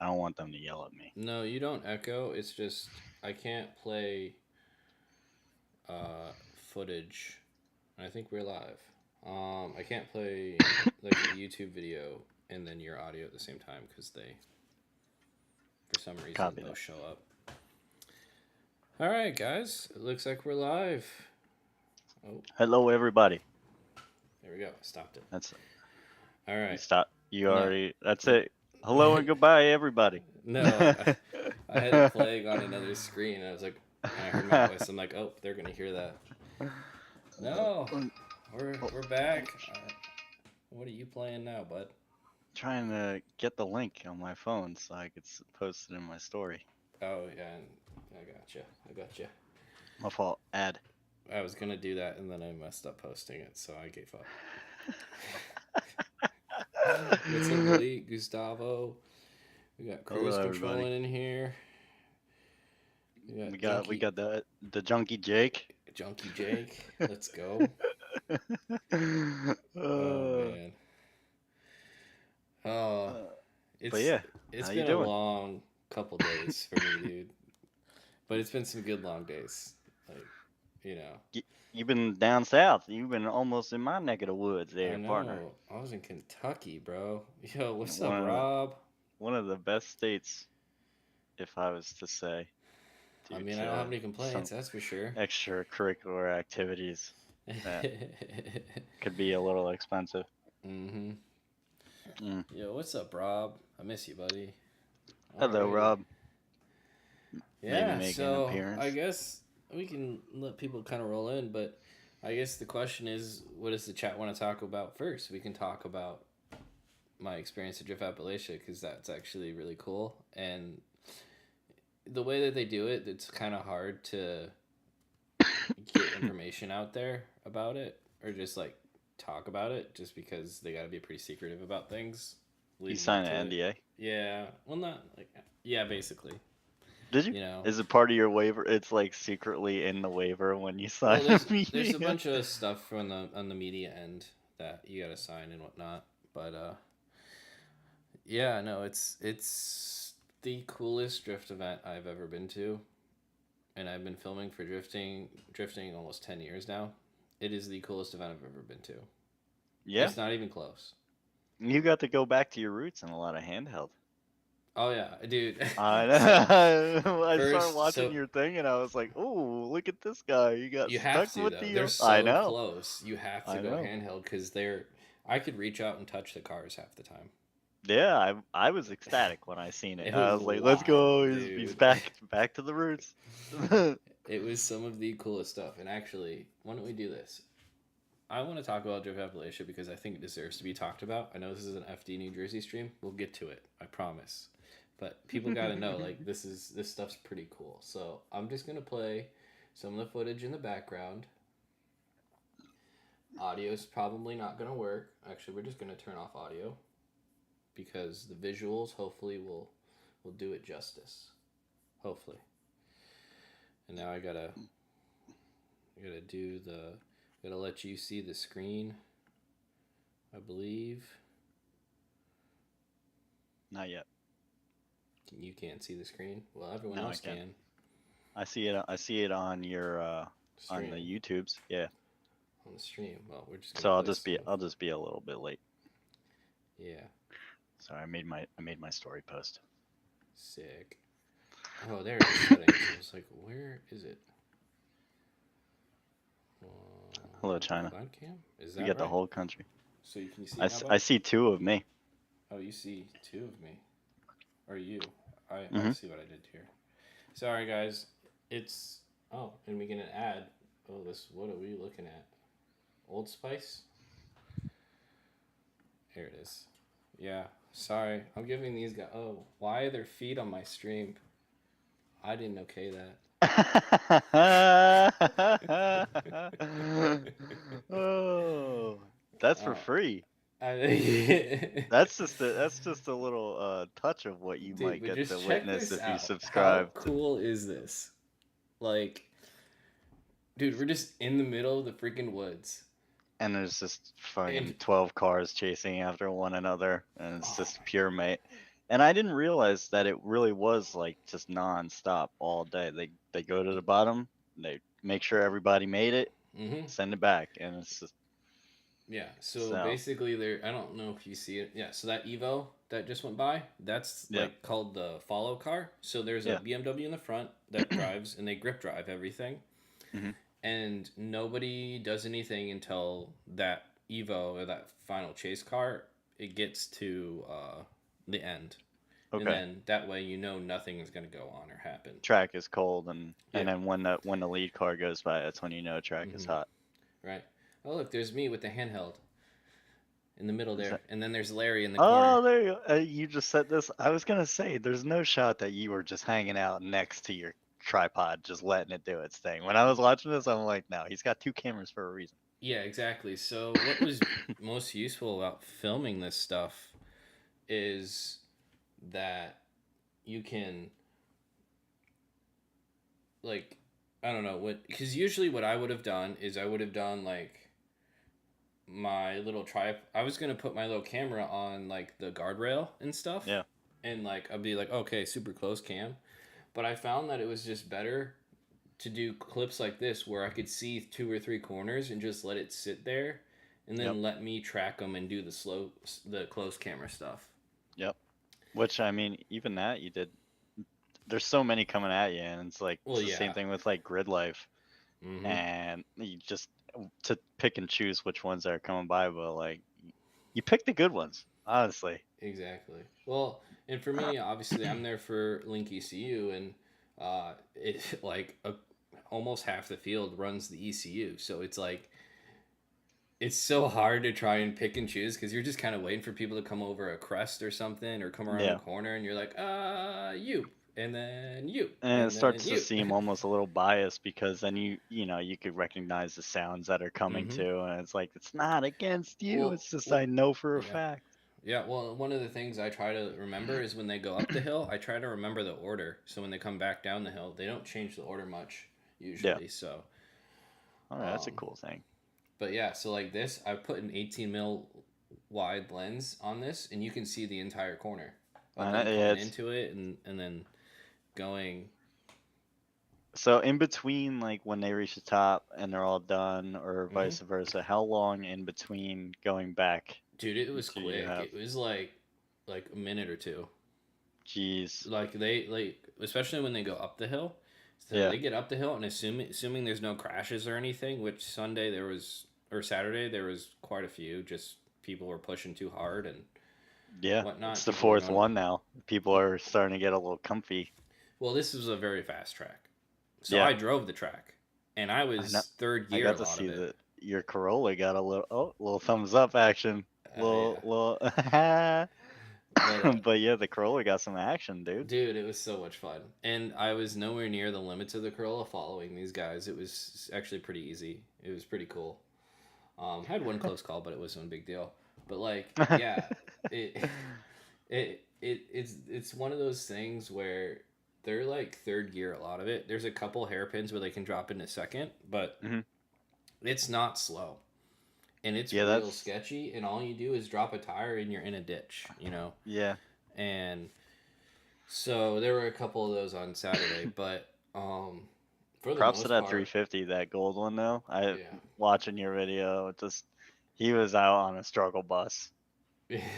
I don't want them to yell at me. No, you don't echo. It's just I can't play footage. I think we're live. I can't play like a YouTube video and then your audio at the same time because they, for some reason, Copy both that. show up. All right, guys. It looks like we're live. Oh, Hello, everybody. there we go. I stopped it. That's All you right. stop. You No. already. That's it. Hello and goodbye, everybody. No, I had it playing on another screen. I was like, and I heard my voice. I'm like, oh, they're gonna hear that. No, we're back. What are you playing now, bud? Trying to get the link on my phone so I could post it in my story. Oh yeah, I gotcha. I gotcha. My fault. Ad. I was gonna do that and then I messed up posting it, so I gave up. What's up, Malik, Gustavo? We got cruise Hello, everybody. controlling in here. We We got got Junkie, the junkie Jake. Junkie Jake. Let's go. Oh uh, man. Oh, uh, but it's yeah, it's how you been a doing? long couple days for me, dude. But it's been some good long days. Like, you know. You've been down south. You've been almost in my neck of the woods, I there, partner. know. I was in Kentucky, bro. Yo, what's One up, of the Rob? one of the best states, if I was to say, I due mean, I don't have to any some complaints, that's for sure. extracurricular activities that could be a little expensive. Mm-hmm. Mm. Yo, what's up, Rob? I miss you, buddy. Hello, Alrighty. Rob. Maybe Yeah, making an so I appearance. guess we can let people kind of roll in, but I guess the question is, what does the chat want to talk about first? We can talk about my experience at Drift Appalachia because that's actually really cool. And the way that they do it, it's kind of hard to get information out there about it or just like talk about it just because they got to be pretty secretive about things You leading up signed to an it. NDA. Yeah, well, not like, yeah, basically, Did you? you know. Is it part of your waiver? It's like secretly in the waiver when you sign Well, a there's a media. bunch of stuff from the on the media end that you got to sign and whatnot, but yeah, no, it's the coolest drift event I've ever been to, and I've been filming for drifting almost 10 years now. It is the coolest event I've ever been to. Yeah, It's not even close. you got to go back to your roots and a lot of handheld. Oh yeah, dude. I So know. I started first, watching so your thing and I was like, "Oh, look at this guy. He got you have stuck to with though. the." They're I so know. close. You have to I go know. handheld because they're. I could reach out and touch the cars half the time. Yeah, I was ecstatic when I seen it. It I was was like, "Let's go. wild, He's dude. back to the roots." It was some of the coolest stuff. And actually, why don't we do this? I want to talk about Drift Appalachia because I think it deserves to be talked about. I know this is an FD New Jersey stream. We'll get to it. I promise. But people got to know like this stuff's pretty cool. So I'm just gonna play some of the footage in the background. Audio's probably not gonna work. Actually, we're just gonna turn off audio because the visuals hopefully will do it justice. Hopefully. And now I gotta do the gotta let you see the screen. I believe Not yet. you can't see the screen. Well, everyone No, I else can't. can. I see it. I see it on your on the Stream YouTubes. Yeah. on the stream. Well, we're just gonna So play some. I'll just be a little bit late. Yeah, Sorry, I made my story post. sick. Oh, there it is. Settings. I was like, where is it? Hello, China. Cloud cam? Is We that got the right? whole country. So you can see it now, I bud? see two of me. Oh, you see two of me, or you? I Hmm. see what I did here. Sorry, guys. It's and we get an ad. Oh, this. What are we looking at? Old Spice. Here it is. Yeah. Sorry, I'm giving these guys. Oh, why are their feet on my stream? I didn't okay that. Oh, that's for Oh, free. I, That's just a little touch of what you dude, might but get to just check witness this if you out. How subscribe to. cool is this? Like, dude, we're just in the middle of the freaking woods, And there's just and fucking 12 cars chasing after one another, and it's oh just my pure mate. And I didn't realize that it really was like just nonstop all day. They go to the bottom, they make sure everybody made it, Mm-hmm. send it back, and it's just Yeah. So so basically, there. I don't know if you see it. Yeah. So that Evo that just went by, that's yeah, like called the follow car. So there's a yeah. BMW in the front that drives, and they grip drive everything, Hmm. and nobody does anything until that Evo or that final chase car it gets to the end, and Okay. then that way you know nothing is going to go on or happen. Track is cold, Yeah. and then when the lead car goes by, that's when you know track is Mm-hmm. hot. Right. Oh look, there's me with the handheld in the middle Is there, that? and then there's Larry in the corner. Oh, there you go. You just said this. I was gonna say, there's no shot that you were just hanging out next to your tripod, just letting it do its thing. When I was watching this, I'm like, no, he's got two cameras for a reason. Yeah, exactly. So what was most useful about filming this stuff is that you can like I don't know what because usually what I would have done is I would have done like my little trip. I was gonna put my little camera on like the guardrail and stuff, Yeah. and like I'd be like, okay, super close cam. But I found that it was just better to do clips like this where I could see two or three corners and just let it sit there, and Yep. then let me track them and do the close camera stuff. Yep. Which I mean, even that you did. There's so many coming at you, and it's like Well, it's the same yeah. thing with like grid life, Mm-hmm. and you just to pick and choose which ones are coming by, but like you pick the good ones, honestly. Exactly. Well, and for me, obviously, I'm there for Link ECU, and it like almost half the field runs the ECU, so it's like it's so hard to try and pick and choose because you're just kind of waiting for people to come over a crest or something or come around the Yeah. corner, and you're like, you, and then you, And it and then starts to you. seem almost a little biased because then you could recognize the sounds that are coming Mm-hmm. to, and it's like it's not against you. Well, It's just well, I know for a yeah. fact. Yeah, well, one of the things I try to remember is when they go up the hill, I try to remember the order. So when they come back down the hill, they don't change the order much Yeah. usually. So, All right, that's a um, cool thing. but yeah, so like this, I put an 18 mil wide lens on this, and you can see the entire corner of them Yeah, coming it's into it and then going. so in between, like when they reach the top and they're all done, or Mm-hmm. vice versa. How long in between going back Dude, it was do you quick. have? It was like a minute or two. Jeez. Like they like especially when they go up the hill. So Yeah. they get up the hill and assuming there's no crashes or anything, which Sunday there was or Saturday there was quite a few. Just people were pushing too hard and Yeah. It's whatnot. the People were fourth going. one now. People are starting to get a little comfy. Well, this was a very fast track, so Yeah. I drove the track, and I I know. was third I gear got a to lot of see it. that your Corolla got a little thumbs up action. Yeah, Little but but yeah, the Corolla got some action, dude. dude, it was so much fun, and I was nowhere near the limits of the Corolla following these guys. It was actually pretty easy. It was pretty cool. Had one close call, but it wasn't a big deal. But like, yeah, it it's one of those things where they're like third gear a lot of it. There's a couple hairpins where they can drop into second, but Hmm. it's not slow. And it's Yeah, real that's sketchy, and all you do is drop a tire and you're in a ditch, you know? yeah. And so there were a couple of those on Saturday, but for the Props to most that part, 350, that gold one though. I yeah. watching your video, just he was out on a struggle bus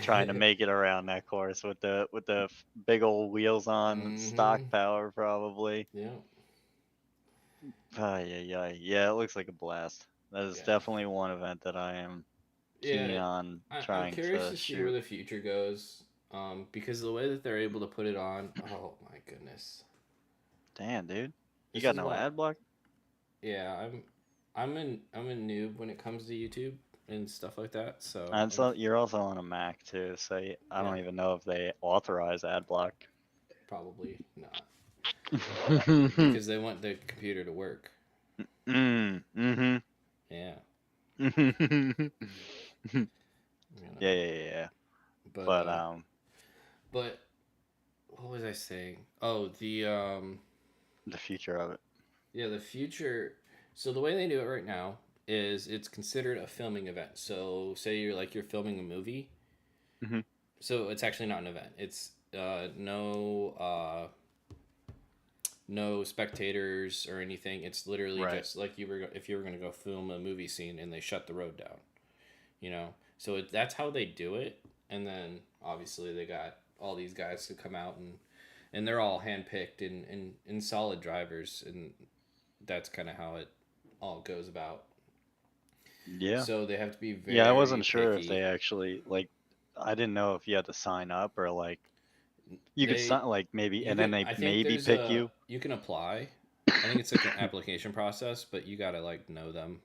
trying to make it around that course with the big old wheels on, stock Mm-hmm. power probably. Yeah. Yeah, yeah, yeah. It looks like a blast. That is Yeah. definitely one event that I am keen Yeah. on I'm trying curious to to see where shoot. the future goes. Because of the way that they're able to put it on, oh my goodness. Damn, dude, you This got is no why ad block? yeah, I'm a noob when it comes to YouTube and stuff like that. So And so you're also on a Mac too, so I yeah, don't even know if they authorize ad block. probably not Mm, because they want the computer to work. mm-hmm. Yeah, Yeah, you yeah, know. yeah, yeah. But But but what was I saying? Oh, the future of it. yeah, the future. So the way they do it right now is it's considered a filming event. So say you're filming a movie. Hmm. So it's actually not an event. It's No spectators or anything. It's literally Right. just like if you were going to go film a movie scene and they shut the road down, you know. So that's how they do it. And then obviously they got all these guys to come out and they're all handpicked and solid drivers, and that's kind of how it all goes about. Yeah. So they have to be Yeah, I very wasn't sure if picky. they actually like. I didn't know if you had to sign up or like you could They sign like maybe, You and then can they I think maybe there's pick a you. you can apply. I think it's like an application process, but you gotta like know them,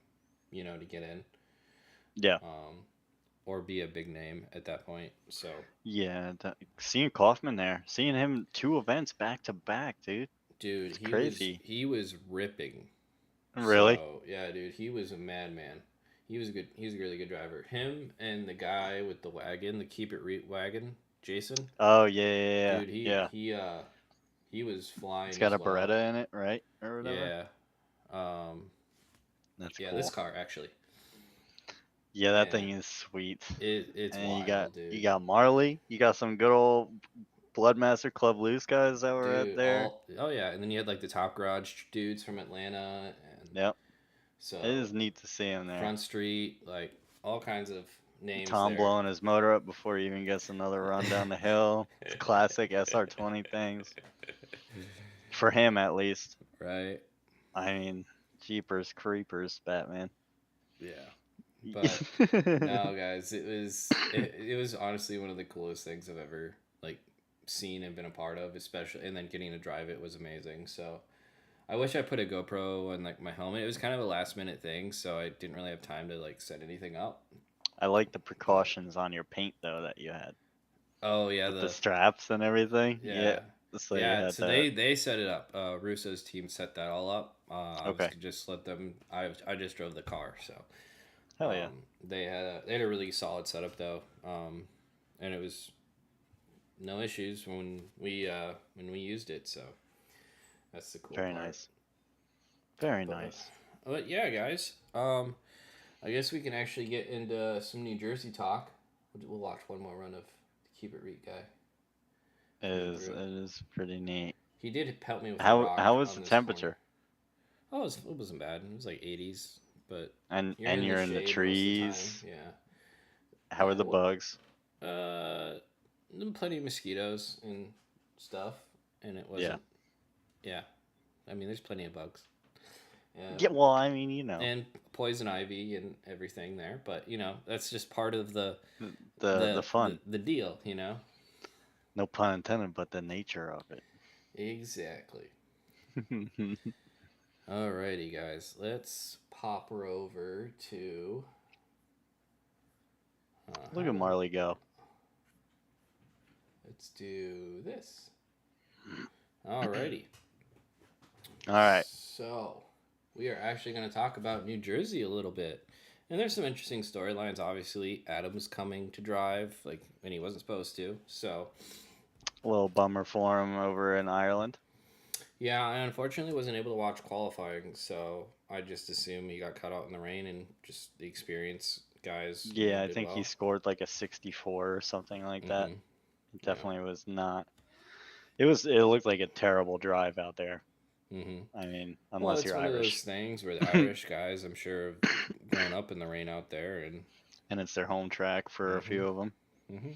to get in, Yeah. um, or be a big name at that point. So, Yeah. Seeing Kaufman there, seeing him 2 events back to back, dude. dude, It's he was crazy. he was ripping. Really? So yeah, dude, he was a madman. He was good. He's a really good driver. Him and the guy with the wagon, the Keep It Real wagon, Jason. Oh yeah, yeah, yeah. Dude, Yeah. he was It's flying got as a well. Beretta in it, right? Or whatever. Yeah. Um, That's yeah, this cool. car actually. Yeah, that And thing is sweet. it's And wild, you dude. got Marley. You got some good old Bloodmaster Club Loose guys that were out Dude, there. oh yeah, and then you had like the Top Garage dudes from Atlanta, and Yep. It so is neat to see him there. Front Street, like all kinds of names Tom there. blowing his motor up before he even gets another run down the hill. It's classic SR20 things. For him, at least. Right? I mean, Jeepers Creepers, Batman. Yeah. But no, guys, it was honestly one of the coolest things I've ever like seen and been a part of, especially, and then getting to drive it was amazing. So I wish I put a GoPro on like my helmet. It was kind of a last minute thing, so I didn't really have time to like set anything up. I like the But precautions on your paint, though, that you had. oh yeah, With the straps and everything. Yeah. yeah, So you yeah. had So that. they set it up. Russo's team set that all up. I was Okay. just let them. I just drove the car, so Hell yeah. they had a really solid setup though, and it was no issues when we used it. So that's the cool Very part. nice. Very But nice. but yeah, guys. I guess we can actually get into some New Jersey talk. We'll watch one more run of the Keep It Reet guy coming It through. is pretty neat. He did help me with a How rock was on the this corner. temperature? Oh, it wasn't bad. It was like 80s, but you're And in the you're in the shade most of the time. trees. Yeah. How are Yeah. the bugs? Uh, plenty of mosquitoes and stuff, and it Yeah. wasn't. Yeah, I mean, there's plenty of bugs. Yeah, Yeah, well, I mean, you know, and poison ivy and everything there, but that's just part of the fun. the deal. No pun intended, but the nature of it. Exactly. Alrighty, guys, let's pop her over to. Look at Marley go. Let's do this. Alrighty. All right. So, we are actually going to talk about New Jersey a little bit. And there's some interesting storylines. Obviously, Adam's coming to drive, like, when he wasn't supposed to. So, A little bummer for him over in Ireland. yeah, I unfortunately wasn't able to watch qualifying. So, I just assume he got cut out in the rain and just the experience guys, Yeah, I did think he well. scored like a 64 or something like that. Mm-hmm. It Yeah. definitely was not. It looked like a terrible drive out there. Mm-hmm. I mean, Well, unless it's you're one of those Irish. things where the Irish guys, I'm sure, have grown up in the rain out there. And it's their home track for a Mm-hmm. few of them. Mm-hmm.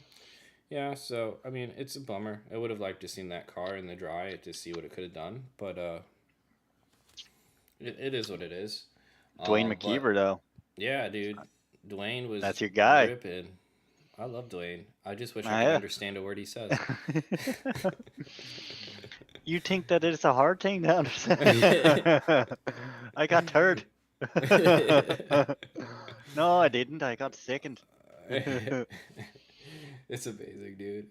Yeah, so I mean, it's a bummer. I would have liked to seen that car in the dry to see what it could have done, but it is what it is. Dwayne But McKeever, though, yeah, dude, Dwayne was that's your guy. ripping. I love Dwayne. I just wish I Ah, could yeah. understand a word he says. You think that it's a hard thing to understand? I got third. No, I didn't. I got second. It's amazing, dude.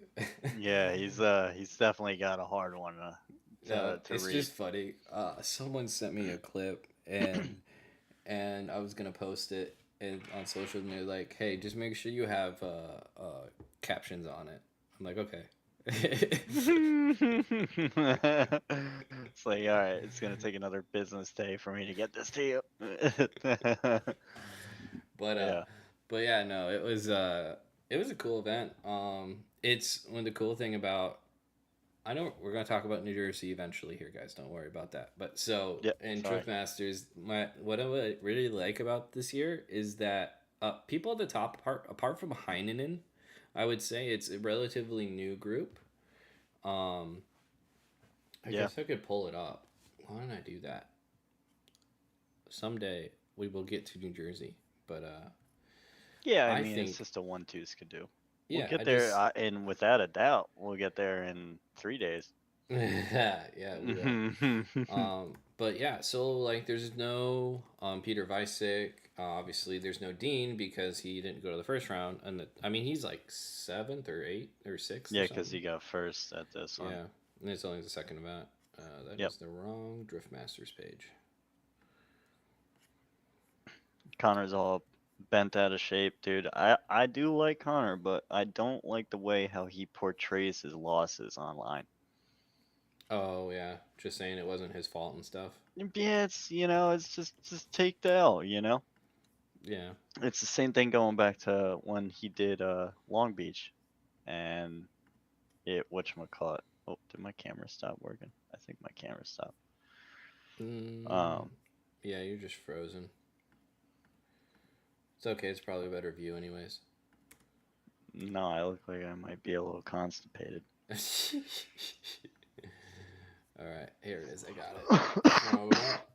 Yeah, he's definitely got a hard one to It's read. just funny. Someone sent me a clip and I was gonna post it on social, and they're like, "Hey, just make sure you have captions on it." I'm like, "Okay." It's like, all right, it's gonna take another business day for me to get this to you. But Yeah. yeah, no, it was a cool event. It's one of the cool thing about I know we're gonna talk about New Jersey eventually here, guys. Don't worry about that. But so Yep. in Sorry. Drift Masters, what I would really like about this year is that people at the top, apart from Heinenen, I would say it's a relatively new group. Um, I Yeah. guess I could pull it up. Why don't I do that? Someday we will get to New Jersey, but Yeah. I I mean, it's think just a 1-2s could do. We'll yeah, I get there, just and without a doubt, we'll get there in 3 days. yeah, we will. But yeah, so like there's no Peter Visick. Obviously, there's no Dean because he didn't go to the first round, and I mean he's like seventh or eighth or sixth or Yeah, because he something. got first at this one. Yeah, and it's only the second event. That Yep. is the wrong Drift Masters page. Connor's all bent out of shape, dude. I do like Connor, but I don't like the way how he portrays his losses online. Oh yeah, just saying it wasn't his fault and stuff. Yeah, it's just take the L. Yeah. It's the same thing going back to when he did Long Beach, and whatchamacallit. Oh, did my camera stop working? I think my camera stopped. Mm, Um, yeah, you're just frozen. It's okay. It's probably a better view, anyways. no, I look like I might be a little constipated. All right, here it is. I got it. Throw it up.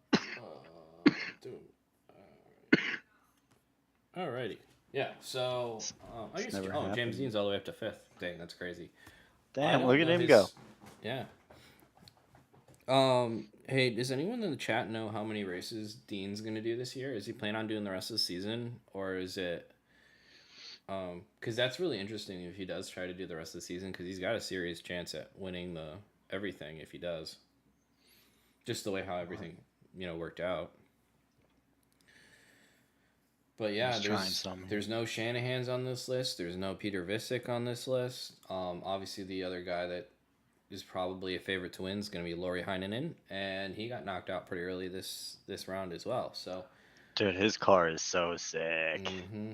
Dude. Alrighty. Yeah. So I It's guess. never Oh, James happened. Dean's all the way up to fifth. Dang, that's crazy. I Damn, don't look at know him his. go. Yeah. Hey, does anyone in the chat know how many races Dean's gonna do this year? Is he planning on doing the rest of the season, or is it? Because that's really interesting if he does try to do the rest of the season, because he's got a serious chance at winning the everything if he does. Just the way how everything worked out. But yeah, He's trying something here. there's no Shanahan's on this list. There's no Peter Visick on this list. Obviously the other guy that is probably a favorite to win is going to be Laurie Heinonen, and he got knocked out pretty early this round as well. So, Dude, his car is so sick. mm-hmm.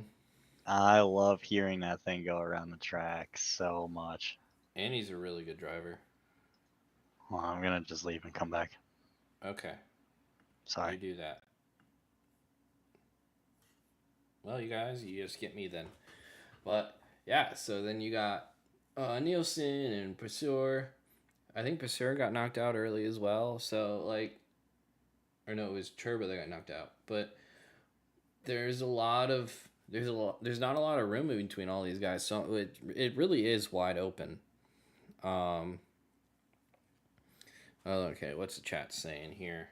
I love hearing that thing go around the track so much. And he's a really good driver. Well, I'm gonna just leave and come back. Okay, Sorry. you do that. Well, you guys, you just get me then. But yeah, so then you got Nielsen and Preshow. I think Preshow got knocked out early as well. So like, or no, it was Turbo that got knocked out. But there's not a lot of room in between all these guys. So it really is wide open. Oh, okay, what's the chat saying here?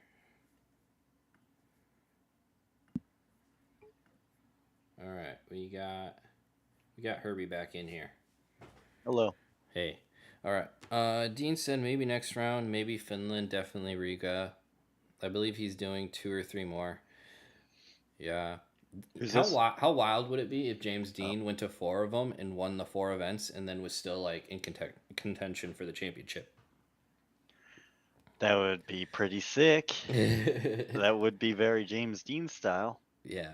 All right, we got Herbie back in here. Hello. Hey. All right. Dean said maybe next round, maybe Finland, definitely Riga. I believe he's doing 2 or 3 more. Yeah. Who's How this? how wild would it be if James Dean went to 4 of them and won the 4 events and then was still like in contention for the championship? That would be pretty sick. That would be very James Dean style. Yeah.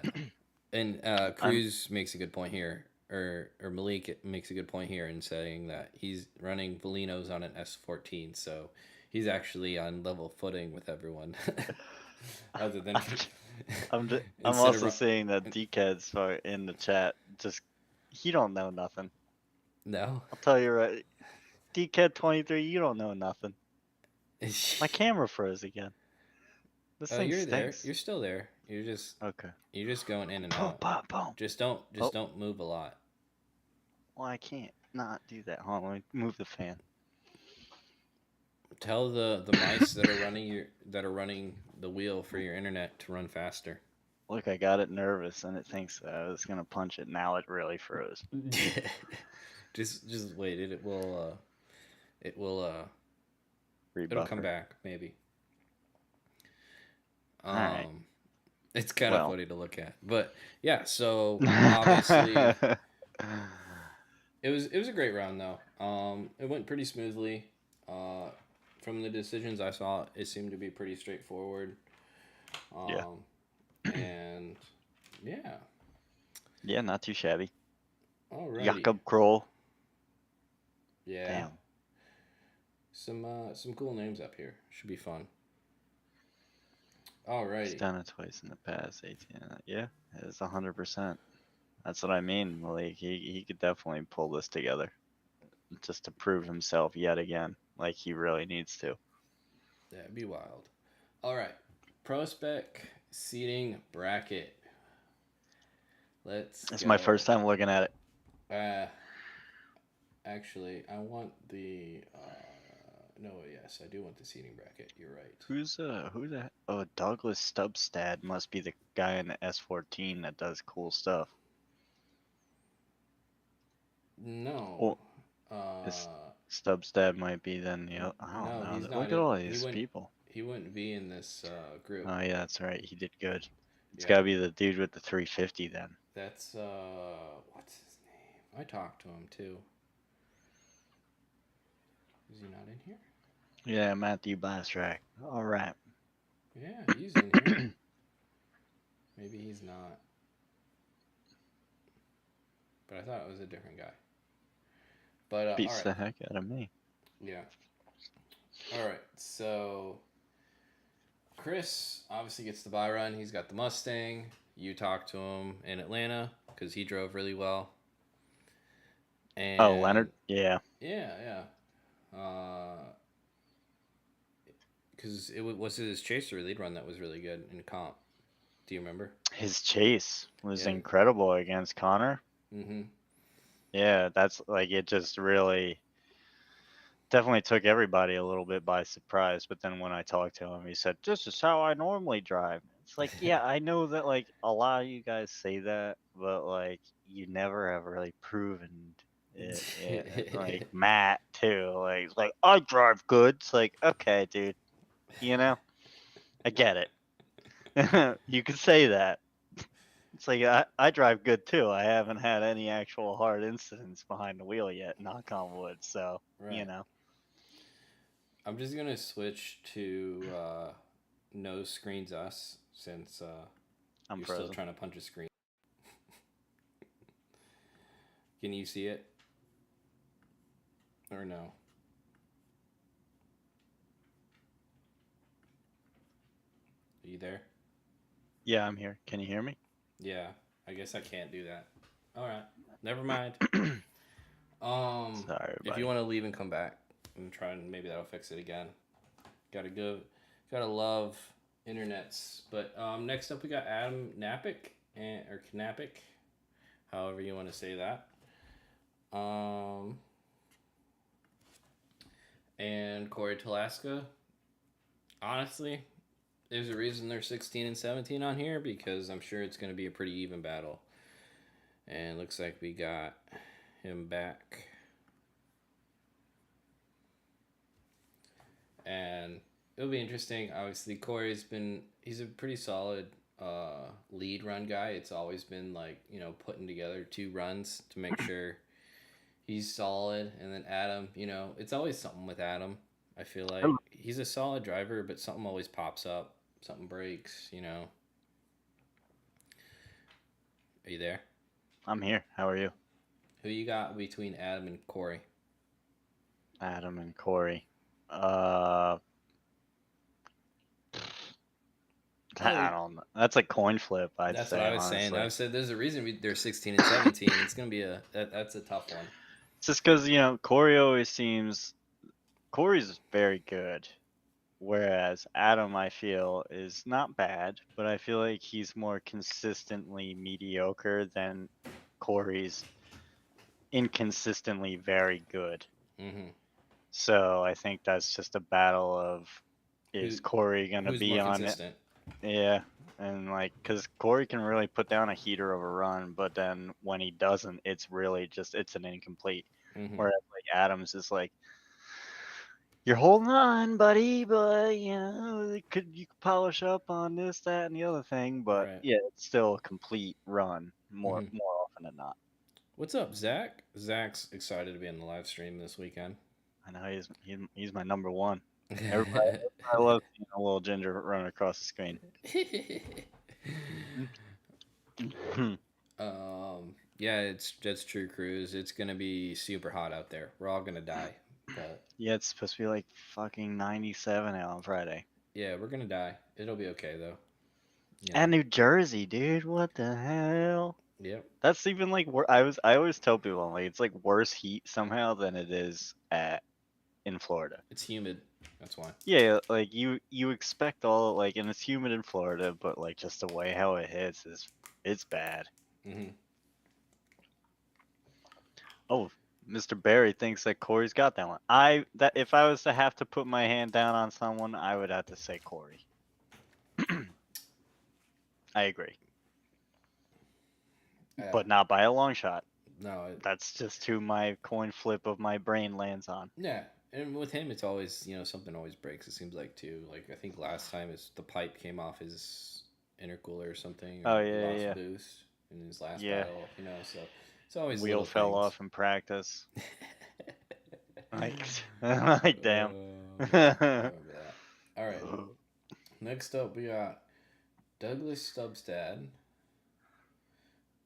And Cruz makes a good point here, or Malik makes a good point here in saying that he's running Velinos on an S14, so he's actually on level footing with everyone. Other than I'm also seeing that DK's in the chat. Just he don't know nothing. No. I'll tell you right, DK 23, you don't know nothing. My camera froze again. This thing you're stinks. there. You're still there. You're just okay. You're just going in and Boom, out. boom, boom. Just don't move a lot. Well, I can't not do that. Hold on, let me move the fan. Tell the mice that are running the wheel for your internet to run faster. Look, I got it nervous and it thinks that I was gonna punch it. Now it really froze. just wait. It'll come back maybe. Alright. It's kind of funny to look at, but yeah. So obviously, it was a great round though. It went pretty smoothly. From the decisions I saw, it seemed to be pretty straightforward. Yeah. And yeah. Yeah, not too shabby. Alrighty. Jakob Kroll. Yeah. Damn. Some cool names up here. Should be fun. He's Alrighty. done it twice in the past. 18. Yeah, it's 100%. That's what I mean. Like he could definitely pull this together, just to prove himself yet again. Like he really needs to. That'd be wild. All right. Prospec seating bracket. Let's It's my go. first time looking at it. Uh, actually, I want the. No, yes, I do want the seating bracket. You're right. Who's that? Oh, Douglas Stubstad must be the guy in the S14 that does cool stuff. No. Well, his Stubstad might be then the I don't No, know. he's not. Look at all He these wouldn't. people. He wouldn't be in this group. Oh yeah, that's right. He did good. It's Yeah, got to be the dude with the 350 then. that's what's his name? I talked to him too. Is he not in here? Yeah, Matthew Bastrack. All right. Yeah, he's in here. Maybe he's not. But I thought it was a different guy. But all Beats right. the heck out of me. Yeah. All right. So Chris obviously gets the buy run. He's got the Mustang. You talked to him in Atlanta because he drove really well. And Oh, Leonard. Yeah. Yeah. Because it was his chaser lead run that was really good in comp. Do you remember? His chase was Yeah. incredible against Connor. Mm-hmm. Yeah, that's like it just really definitely took everybody a little bit by surprise. But then when I talked to him, he said, "This is how I normally drive." It's like, yeah, I know that like a lot of you guys say that, but like you never have really proven it. Like Matt too. Like it's like I drive good. It's like, okay, dude, you know, I get it. You could say that. It's like I drive good too. I haven't had any actual hard incidents behind the wheel yet, knock on wood. So, you Right. know. I'm just gonna switch to no screens us since I'm you're still frozen. trying to punch a screen. Can you see it? Or no? Are you there? Yeah, I'm here. Can you hear me? Yeah. I guess I can't do that. All right. Never mind. Sorry, If buddy. you want to leave and come back and try and maybe that'll fix it again. Gotta love internets. But next up we got Adam Napick or Knapick, however you want to say that. And Corey Talaska. Honestly, there's a reason they're 16 and 17 on here because I'm sure it's going to be a pretty even battle. And looks like we got him back. And it'll be interesting. Obviously, he's a pretty solid lead run guy. It's always been like, putting together 2 runs to make sure he's solid. And then Adam, it's always something with Adam. I feel like he's a solid driver, but something always pops up. Something breaks, Are you there? I'm here. How are you? Who you got between Adam and Corey? Adam and Corey. I don't know. That's a coin flip, I'd That's say, what I was honestly. saying. I said there's a reason they're 16 and 17. It's gonna be that's a tough one. It's just because Corey always seems Corey's very good, whereas Adam I feel is not bad, but I feel like he's more consistently mediocre than Corey's inconsistently very good. Mm-hmm. So I think that's just a battle of is Corey gonna Who's be more on consistent? it? Yeah, and like because Corey can really put down a heater of a run, but then when he doesn't, it's really just it's an incomplete. Mm-hmm. Whereas like Adams is like, you're holding on, buddy, but you could polish up on this, that, and the other thing, but Right. yeah, it's still a complete run more Mm-hmm. often than not. What's up, Zach? Zach's excited to be on the live stream this weekend. I know he's my number one. Everybody I love seeing a little ginger running across the screen. Yeah, that's true, Cruz. It's gonna be super hot out there. We're all gonna die. But Yeah, it's supposed to be like fucking 97 out on Friday. yeah, we're gonna die. It'll be okay though. You know. And New Jersey, dude, what the hell? Yep. That's even like I always tell people like it's like worse heat somehow than it is at in Florida. It's humid. That's why. Yeah, like you expect all like and it's humid in Florida, but like just the way how it hits is it's bad. Hmm. Oh, Mr. Barry thinks that Corey's got that one. I that if I was to have to put my hand down on someone, I would have to say Corey. I agree, Yeah. but not by a long shot. No. That's just who my coin flip of my brain lands on. Yeah. And with him, it's always something always breaks. It seems like too. Like I think last time the pipe came off his intercooler or something, or Oh he yeah, lost yeah, boost in his last yeah. battle. So it's always Wheel little fell things. off in practice. Like, like damn. Yeah, I remember that. All right. Next up, we got Douglas Stubstad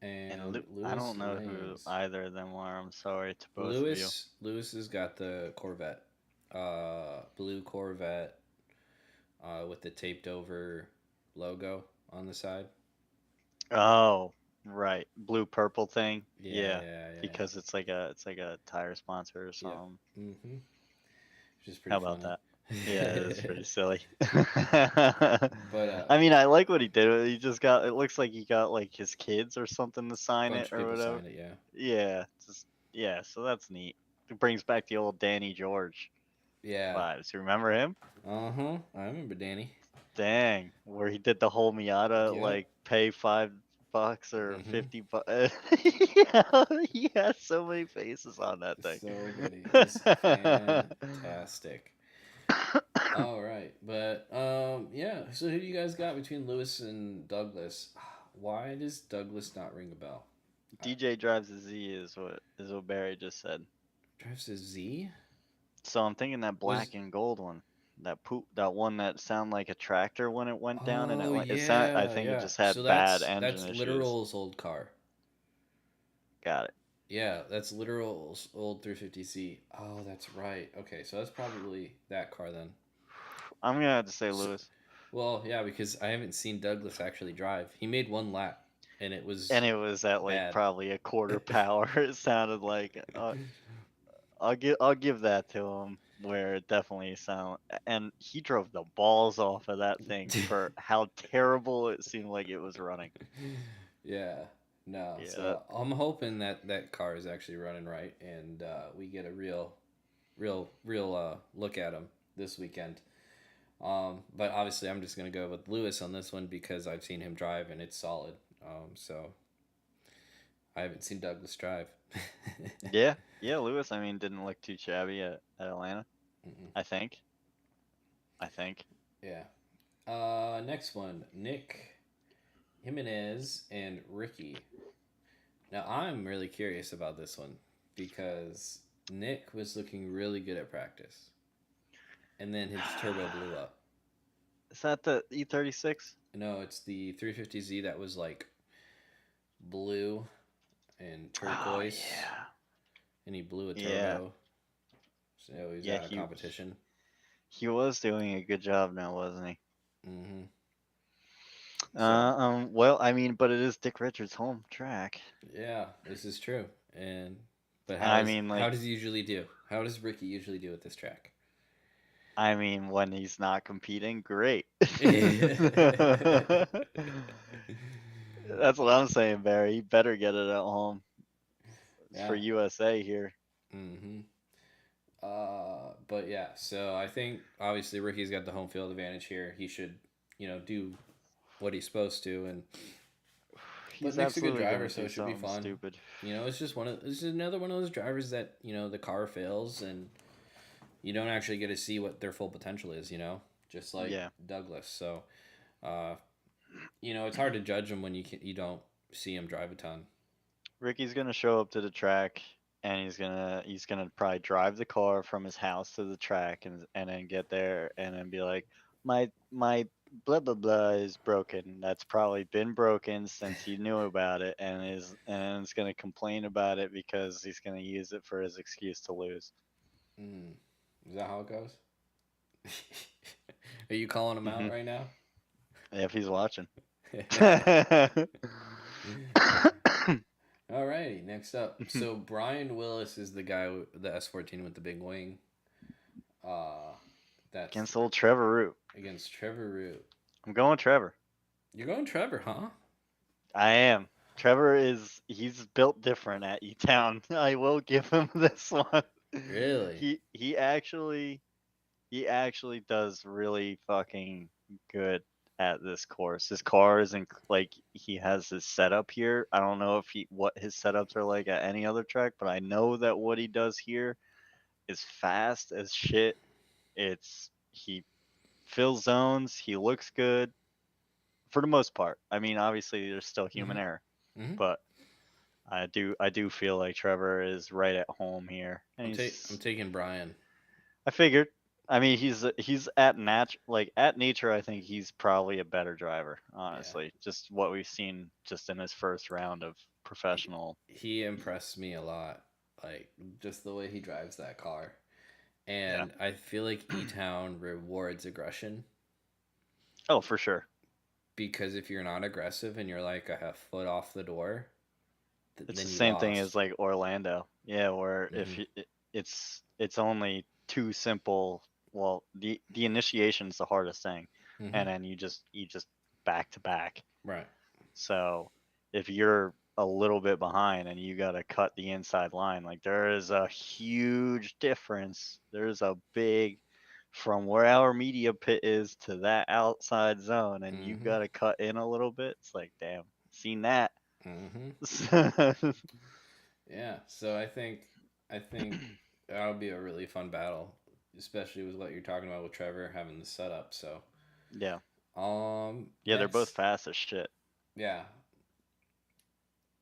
And and I Lewis don't know who Lanes. either of them are. I'm sorry to both of you. Lewis has got the Corvette, blue Corvette, with the taped over logo on the side. Oh, right. Blue purple thing. Yeah, Yeah. yeah, yeah. Because it's like a tire sponsor or Yep. something. Mm-hmm. Which is How pretty about funny. that? Yeah, it is pretty silly. But I mean, I like what he did. He just got it looks like he got like his kids or something to sign bunch it of or people whatever. signed it. Yeah. Yeah, just yeah, so that's neat. It brings back the old Danny George Yeah. vibes. You remember him? Uh huh. I remember Danny. Dang, where he did the whole Miata Yep. like pay $5 or Mm-hmm. 50 bucks. Yeah, he has so many faces on that thing. So many. It was fantastic. All right, but yeah. So who do you guys got between Lewis and Douglas? Why does Douglas not ring a bell? I, DJ drives a Z is what Barry just said. drives a Z. So I'm thinking that Was black and gold one, that one that sounded like a tractor when it went down, and Oh it sound I yeah, think it yeah. just So had bad engine that's issues. literal's old car. Got it. Yeah, that's literal's old 350Z. Oh, that's right. Okay, so that's probably that car then. I'm gonna have to say So, Lewis, well, yeah, because I haven't seen Douglas actually drive. He made one lap, and it and was it was at like bad. probably a quarter power. It sounded like I'll give that to him. Where it definitely sound and he drove the balls off of that thing for how terrible it seemed like it was running. Yeah, no. Yeah, So I'm hoping that that car is actually running right, and we get a real look at him this weekend. But obviously, I'm just gonna go with Lewis on this one because I've seen him drive and it's solid. So I haven't seen Douglas drive. yeah, yeah. Lewis, I mean, didn't look too shabby at Atlanta. Mm-mm. I think. I think. Yeah. Next one, Nick Jimenez and Ricky. Now I'm really curious about this one because Nick was looking really good at practice, and then his turbo blew up. Is that the E36? No, it's the 350Z that was like blue and Oh turquoise, yeah, and he blew a yeah, turbo, so he's yeah. out of competition. He was doing a good job now, wasn't he? Hmm. So Well, I mean, but it is Dick Richards' home track. yeah, this is true. And but I mean, how like, does he usually do? How does Ricky usually do at this track? I mean, when he's not competing, great. Yeah. That's what I'm saying, Barry. He better get it at home. It's for USA here. Hmm. But yeah, so I think obviously Ricky's got the home field advantage here. He should, do what he's supposed to, and but He's Nick's a good absolutely driver, gonna so do it should be something fun. stupid. This is another one of those drivers that the car fails and you don't actually get to see what their full potential is. Just like Yeah. Douglas. So, uh, it's hard to judge him when you don't see him drive a ton. Ricky's gonna show up to the track and he's gonna probably drive the car from his house to the track and then get there and then be like, my blah blah blah is broken. That's probably been broken since he knew about it and is gonna complain about it because he's gonna use it for his excuse to lose. Mm. Is that how it goes? Are you calling him Hmm. out right now? Yeah, if he's watching. Alrighty, next up. So Brian Willis is the guy, the S14 with the big wing. Uh, that's Against old Trevor Root. against Trevor Root. I'm going Trevor. You're going Trevor, huh? I am. Trevor he's built different at E Town. I will give him this one. Really? He actually does really fucking good at this course. His car isn't like he has his setup here. I don't know if what his setups are like at any other track, but I know that what he does here is fast as shit. He fills zones, he looks good for the most part. I mean, obviously there's still human Mm-hmm. error, Mm-hmm. but I do feel like Trevor is right at home here, and I'm taking Brian. I figured. I mean, he's at nature. I think he's probably a better driver, Yeah. honestly. Just what we've seen just in his first round of professional. He impressed me a lot. Like just the way he drives that car. Yeah. And I feel like E Town rewards aggression Oh, for sure. because if you're not aggressive and you're like a foot off the door, It's then the you same thing as lost. like Orlando. Yeah, where Mm-hmm. it's only too simple. Well, the initiation's the hardest thing, Mm-hmm. and then you just back to back. Right. So if you're a little bit behind and you got to cut the inside line, like there is a huge difference. There's a big from where our media pit is to that outside zone, and you Mm-hmm. got to cut in a little bit. It's like, damn, seen that. Mm-hmm. Yeah. So I think that'll be a really fun battle, especially with what you're talking about with Trevor having the setup. So Yeah. Yeah, they're both next, fast as shit. yeah.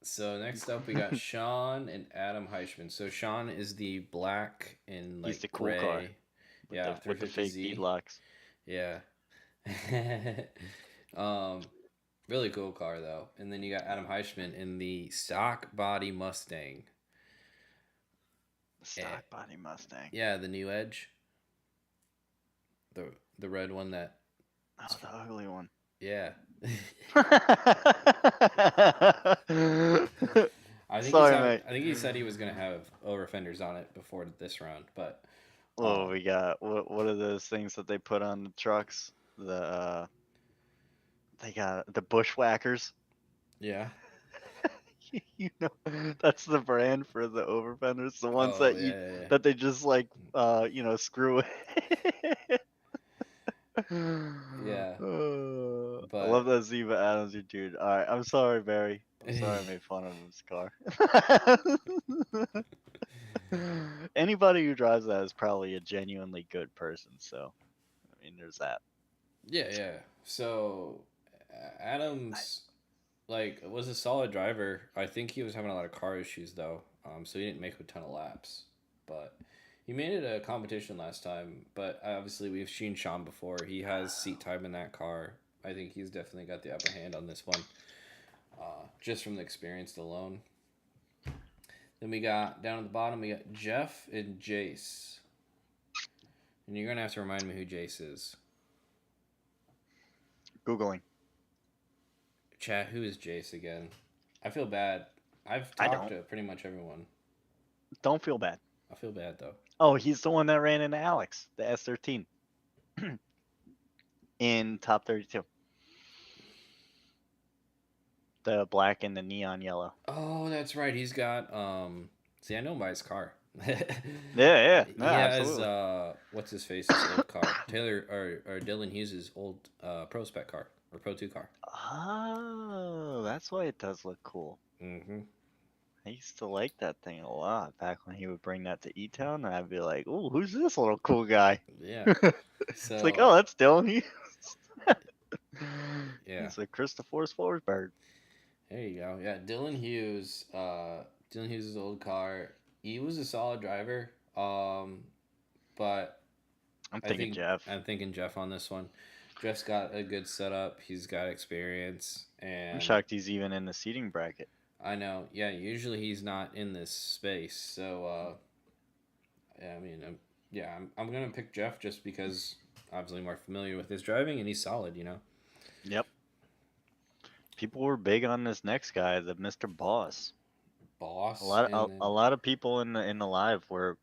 So next up we got Sean and Adam Heichman. So Sean is the black and He's the like cool car gray, with yeah, the fake 350Z. beadlocks. Yeah. um, really cool car though. And then you got Adam Heichman in the stock body Mustang. The Eh, stock body Mustang. yeah, the new Edge, the the red one that. Oh, the ugly one. Yeah. Sorry, mate. I think he said he was gonna have over fenders on it before this round, but Oh, um we got what are those things that they put on the trucks? They got the bushwhackers. yeah. You know, that's the brand for the overfenders, the ones Oh that yeah. they just like screw. Yeah. I love But that Ziva Adams, you dude. All right, I'm sorry, Barry. I'm sorry I made fun of his car. Anybody who drives that is probably a genuinely good person. So, I mean, there's that. yeah. So I, Adams like was a solid driver. I think he was having a lot of car issues though. So he didn't make a ton of laps. But he made it a competition last time, but obviously we've seen Sean before. He has seat time in that car. I think he's definitely got the upper hand on this one, just from the experience alone. Then we got down at the bottom, we got Jeff and Jace. And you're going to have to remind me who Jace is. Googling. Chat, who is Jace again? I feel bad. I've I talked don't. to pretty much everyone. Don't feel bad. I feel bad though. Oh, he's the one that ran into Alex, the S13, in top 32. The black and the neon yellow. Oh, that's right. He's got see, I know him by his car. Yeah, yeah, no, He has absolutely. what's his face's old car. Taylor or Dylan Hughes' old Prospec car or Pro 2 car. Oh, that's why it does look cool. Mhm. I used to like that thing a lot back when he would bring that to E-Town, and I'd be like, "Ooh, who's this little cool guy?" Yeah. It's like, So, "Oh, that's Dylan Hughes." yeah. He's a Christopher Forsberg. There you go. Yeah, Dylan Hughes' old car. He was a solid driver. But I'm thinking Jeff. I'm thinking Jeff on this one. Jeff's got a good setup. He's got experience, I'm and shocked he's even in the seating bracket. I know. Yeah, usually he's not in this space. So, yeah, I mean, Yeah, I'm gonna pick Jeff just because obviously more familiar with his driving and he's solid. You know. Yep. People were big on this next guy, the Mr. Boss. Boss, and A then lot of people in the live were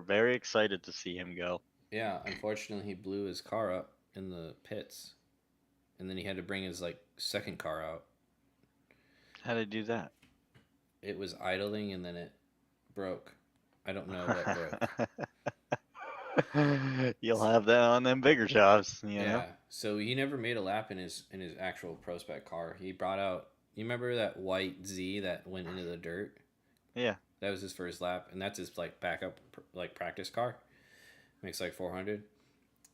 very excited to see him go. yeah, unfortunately he blew his car up in the pits, and then he had to bring his like second car out. How did he do that? It was idling and then it broke. I don't know what broke. You'll have that on them bigger jobs, you know? Yeah, so he never made a lap in his actual Prospec car. He brought out. You remember that white Z that went into the dirt? Yeah. That was his first lap, and that's his like backup like practice car. Makes like 400.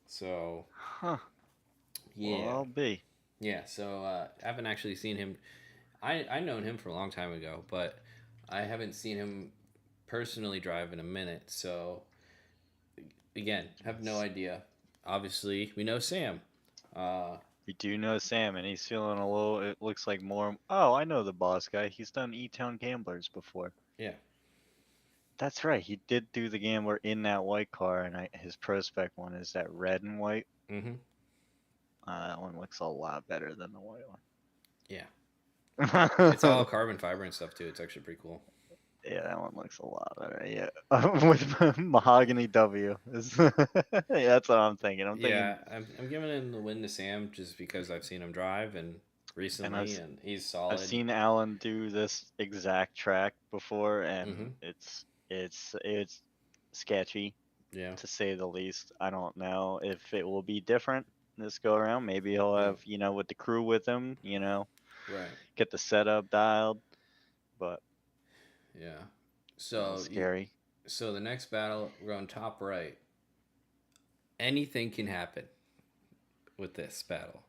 So Huh. Well, yeah, I'll be. yeah. So I haven't actually seen him. I known him for a long time ago, but I haven't seen him personally drive in a minute. So again, have no idea. Obviously, we know Sam. Uh, We do know Sam, and he's feeling a little. It looks like more. Oh, I know the boss guy. He's done E-Town Gamblers before. yeah. That's right. He did do the gambler in that white car, and his Prospec one is that red and white. Mm-hmm. That one looks a lot better than the white Yeah. It's all one. carbon fiber and stuff too. It's actually pretty cool. Yeah, that one looks a lot better. Yeah, with mahogany W. Yeah, that's what I'm thinking. I'm thinking, Yeah, I'm giving him the win to Sam just because I've seen him drive and and recently, and he's I've solid. seen Alan do this exact track before, and Mm-hmm. it's sketchy Yeah. to say the least. I don't know if it will be different this go around. Maybe he'll Yeah. have with the crew with him. Right. Get the setup dialed, but Yeah. a little So scary. so the next battle, we're going top right. Anything can happen with this battle.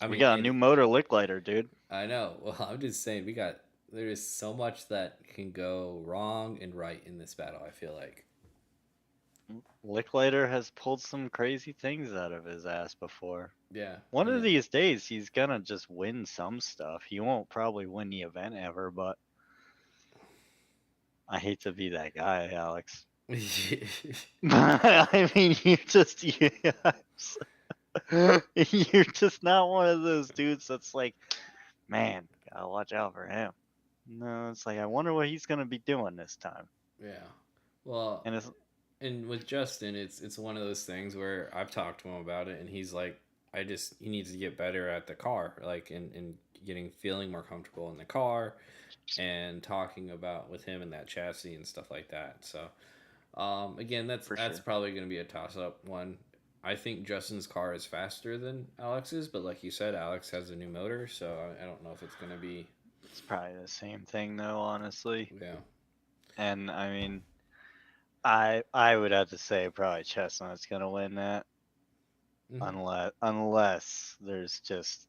I We mean, got a new any. motor lick lighter, dude. I know. Well, I'm just saying there is so much that can go wrong and right in this battle. I feel like. Licklider has pulled some crazy things out of his ass before. Yeah. One And of these days, he's gonna just win some stuff. He won't probably win the event ever, but I hate to be that guy, Alex. I mean, you're just not one of those dudes that's like, man, gotta watch out for him. No, it's like I wonder what he's gonna be doing this time. yeah. Well, And it's and with Justin, it's one of those things where I've talked to him about it, and he's like, he needs to get better at the car, like in getting feeling more comfortable in the car, and talking about with him and that chassis and stuff like that. So, again, for that's sure. probably going to be a toss up one. I think Justin's car is faster than Alex's, but like you said, Alex has a new motor, so I don't know if it's going to be. It's probably the same thing though, honestly. Yeah. And I mean, I would have to say probably Chestnut's gonna win that, Mm-hmm. unless there's just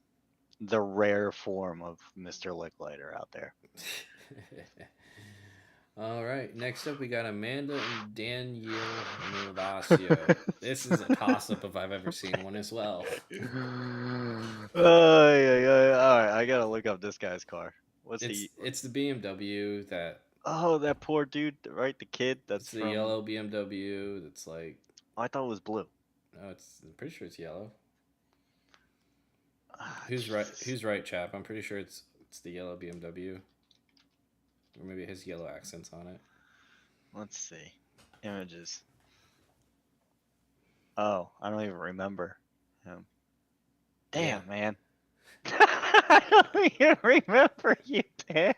the rare form of Mr. Licklighter out there. All right. Next up, we got Amanda and Danielle Nervasio. This is a toss up if I've ever seen one as well. Oh, yeah. All right, I gotta look up this guy's car. What's he? It's the BMW that Oh, that poor dude, right? The kid it's that's the from. yellow BMW that's like Oh, I thought it was blue. no, I'm pretty sure it's yellow. Ah, Who's right? Jesus. Who's right, chap? I'm pretty sure it's the yellow BMW, or maybe it has yellow accents on it. Let's see. Images. Oh, I don't even remember him. Yeah. Damn, man. I don't even remember you, Dan.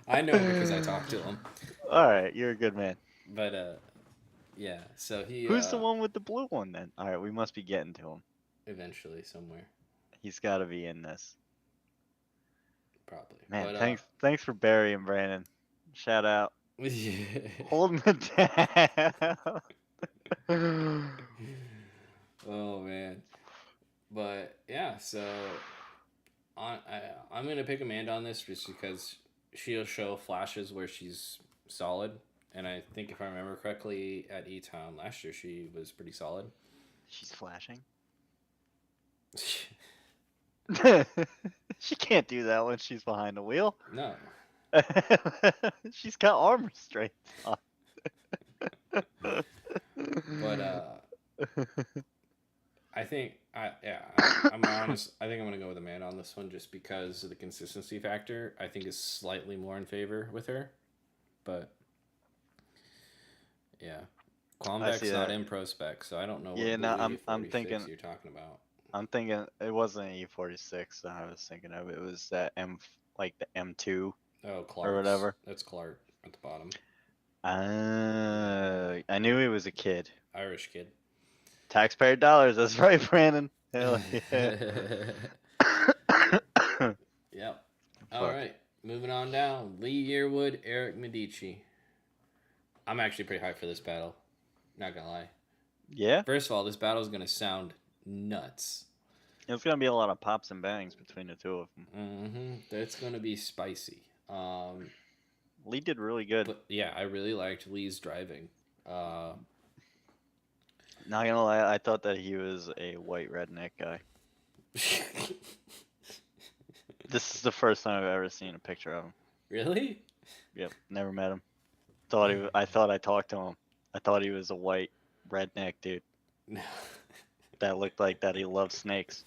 I know him because I talked to him. All right, you're a good man. But yeah. So he Who's the one with the blue one then? All right, we must be getting to him. eventually somewhere He's got to be in this. probably. Man, But thanks for Barry and Brandon. Shout out. yeah. Holding it down. Oh man. But yeah, so I'm gonna pick Amanda on this just because she'll show flashes where she's solid, and I think if I remember correctly, at E Town last year she was pretty solid. She's flashing. She can't do that when she's behind the wheel. No. She's got arm restraints on. But I think I'm honest. I think I'm gonna go with Amanda on this one just because of the consistency factor. I think is slightly more in favor with her, but yeah, I see Qualmbeck's not that. in Prospec, so I don't know what Yeah, no, blue I'm E46 thinking you're talking about. I'm thinking it wasn't E46 that I was thinking of. It was that like the M2 Oh, or Clark's. whatever. That's Clark at the bottom. Yeah, I knew he was a kid. Irish kid. Taxpayer dollars. That's right, Brandon. Hell yeah. Yep. All Fuck. right, moving on down. Lee Yearwood, Eric Medici. I'm actually pretty hyped for this battle. Not gonna lie. Yeah, First of all, this battle is gonna sound nuts. it's gonna be a lot of pops and bangs between the two of them. That's gonna be spicy. Lee did really good. But yeah, I really liked Lee's driving. Uh, Not gonna lie, I thought that he was a white redneck guy. This is the first time I've ever seen a picture of him. really? Yep, never met him. I thought I talked to him. I thought he was a white redneck dude No. that looked like that he loved snakes.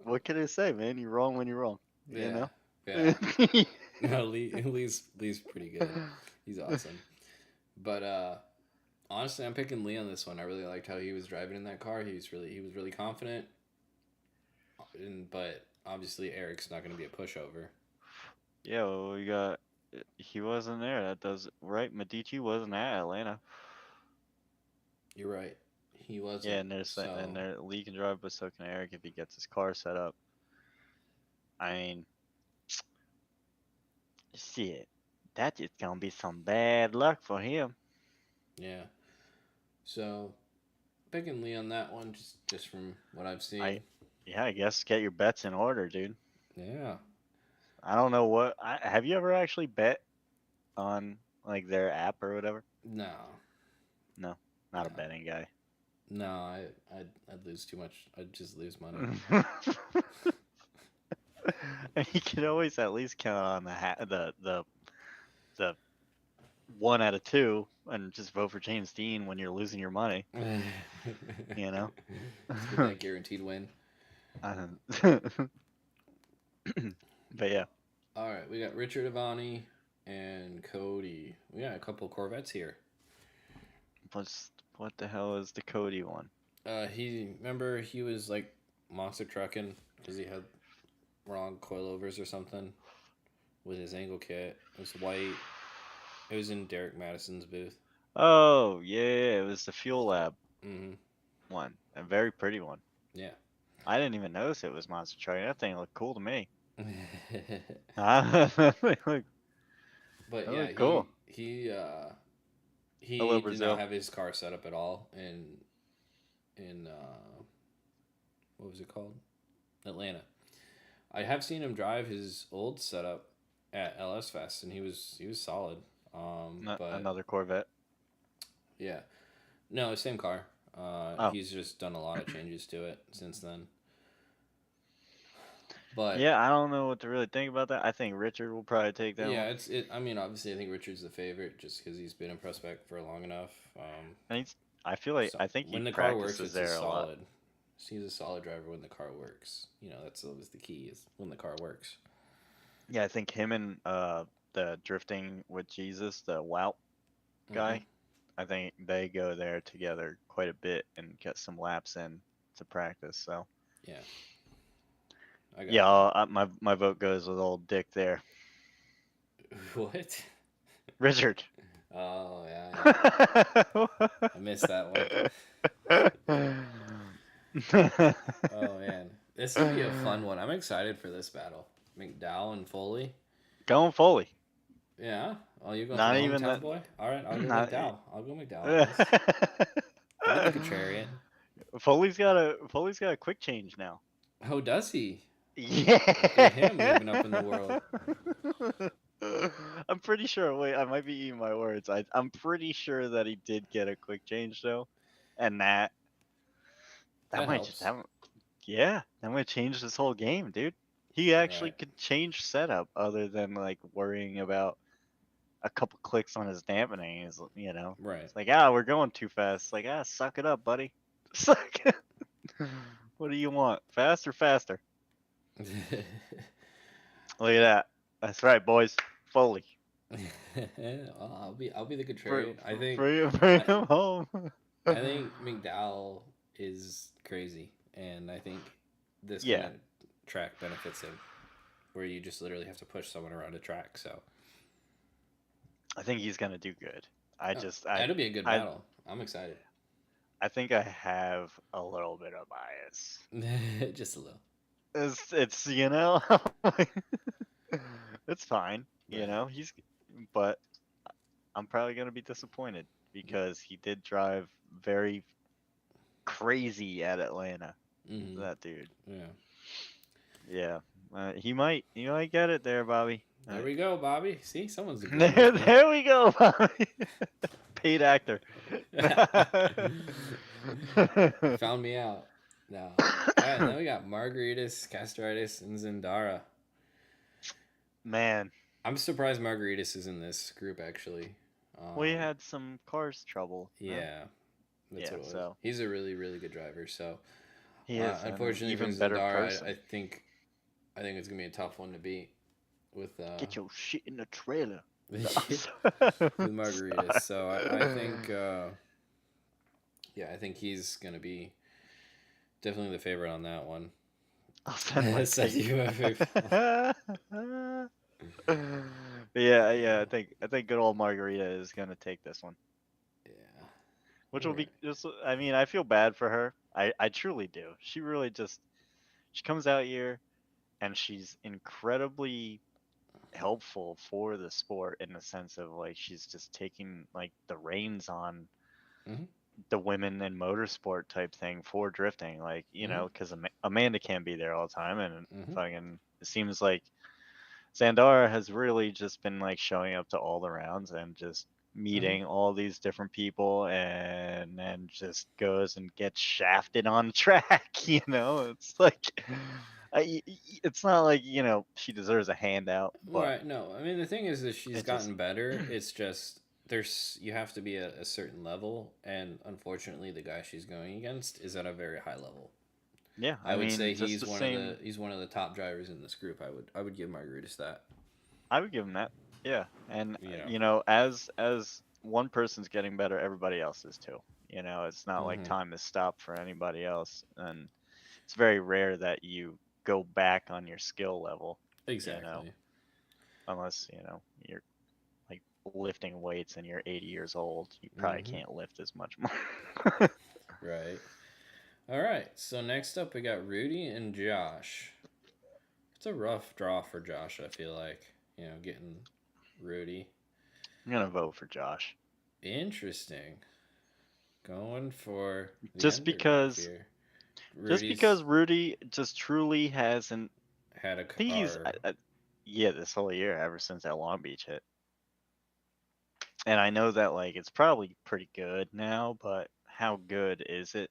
What can I say, man? You're wrong when you're wrong. You Yeah. know? Yeah. No, Lee's pretty good. He's awesome. But honestly, I'm picking Lee on this one. I really liked how he was driving in that car. He was really confident. But obviously Eric's not going to be a pushover. Yeah, well, we got. He wasn't there. That does right. Medici wasn't at Atlanta. You're right. He Yeah, wasn't. and So, there Lee can drive, but so can Eric if he gets his car set up. I mean, shit, that is gonna be some bad luck for him. yeah. So, picking Lee on that one just from what I've I, seen. yeah, I guess get your bets in order, dude. Yeah. I don't know have you ever actually bet on like their app or whatever? No. No, not a No. betting guy. No, I'd lose too much. I'd just lose money. You can always at least count on the 1 out of 2 and just vote for James Dean when you're losing your money. You know. Just get that guaranteed win. But yeah, All right, we got Richard Avani and Cody. We got a couple Corvettes here. what the hell is the Cody one? He was like monster trucking because he had wrong coilovers or something with his angle kit. It was white. It was in Derek Madison's booth. Oh yeah, it was the Fuel Lab Mm-hmm. one, a very pretty one. Yeah. I didn't even notice it was monster truck. That thing looked cool to me. It But yeah, looked cool. Hello, he did not Brazil. have his car set up at all in what was it called? Atlanta. I have seen him drive his old setup at LS Fest, and he was solid. But Another Corvette. yeah, no, same car. Oh. He's just done a lot of changes to it since then. But Yeah, I don't know what to really think about that. I think Richard will probably take that yeah, one. I mean, obviously, I think Richard's the favorite just because he's been in Prospect for long enough. And I feel like So I think he when the car works, practices it's a there a lot. solid. He's a solid driver when the car works. You know, that's always the key is when the car works. Yeah, I think him and the drifting with Jesus, the Wout guy, I think they go there together quite a bit and get some laps in to practice. So Yeah, I got yeah, that. my vote goes with old Dick there, What? Richard. Oh yeah, I missed that one. Oh man, this would be a fun one. I'm excited for this battle. McDowell and Foley. Going fully. Yeah. Oh, you're going for Not the even hometown that. boy. All right, I'll go Not. McDowell. I'll go McDowell on this. I'll be the contrarian. Foley's got a quick change now. Oh, does he? Look Yeah. at him moving up in the world. I'm pretty sure. Wait, I might be eating my words. I'm pretty sure that he did get a quick change though, and that That might just helps. that, yeah, that might change this whole game, dude. He actually Right. could change setup other than like worrying about a couple clicks on his dampening. Right. It's like, we're going too fast. It's like, suck it up, buddy. Suck it. What do you want? Faster, faster. Look at that. That's right, boys. Foley. I'll be the Bring, contrarian. I think bring I him home. I think McDowell is crazy, and I think this kind Yeah, of track benefits him, where you just literally have to push someone around a track. So I think he's gonna do good. I uh, just, it'll be a good I, battle. I'm excited, I think I have a little bit of bias. just a little. It's it's fine. Right. But I'm probably gonna be disappointed because he did drive very crazy at Atlanta. Mm-hmm. That dude. Yeah. Yeah. He might get it there, Bobby. There we go, Bobby. See, someone's agreeing There, with me. there we go, Bobby. Paid actor. You found me out. No. All right, and then we got Margaritas, Castritis, and Zendara. Man, I'm surprised Margaritas is in this group, actually. we Um, had some cars trouble. No? yeah, that's Yeah, what it was. so He's a really, really good driver. So, he is an unfortunately for even better Zendara, person. I think it's gonna be a tough one to beat with Get your shit in the trailer. No, with I'm Margaritas. sorry. So I think, yeah, I think he's gonna be definitely the favorite on that one. I'll send my Send tape. you a Yeah. I think good old Margarita is gonna take this one, Yeah. which All will be right. just. I mean, I feel bad for her. I truly do. She really just she comes out here and she's incredibly helpful for the sport in the sense of like she's just taking like the reins on Mm-hmm. the women in motorsport type thing for drifting, like Mm-hmm. because Amanda can't be there all the time, and Mm-hmm. fucking it seems like Zandara has really just been like showing up to all the rounds and just Mm-hmm. meeting all these different people and then just goes and gets shafted on the track. It's like it's not like she deserves a handout, but Right. No, I mean the thing is that she's it just gotten better. It's just you have to be at a certain level, and unfortunately, the guy she's going against is at a very high level. yeah, I I would mean say just the same. he's one of the top drivers in this group. I would give Margaritas that. I would give him that. Yeah, and You know. as one person's getting better, everybody else is too. It's not like Mm-hmm. time is stopped for anybody else, and it's very rare that you go back on your skill level. You know, Exactly. unless you're like lifting weights and you're 80 years old, you probably Mm-hmm. can't lift as much more. Right. All right. So next up, we got Rudy and Josh. It's a rough draw for Josh. I feel like getting Rudy. I'm gonna vote for Josh Interesting. Going for the just underdog because here. just Rudy's because Rudy just truly hasn't. had a I think he's car. yeah, this whole year ever since that Long Beach hit. And I know that like it's probably pretty good now, but how good is it?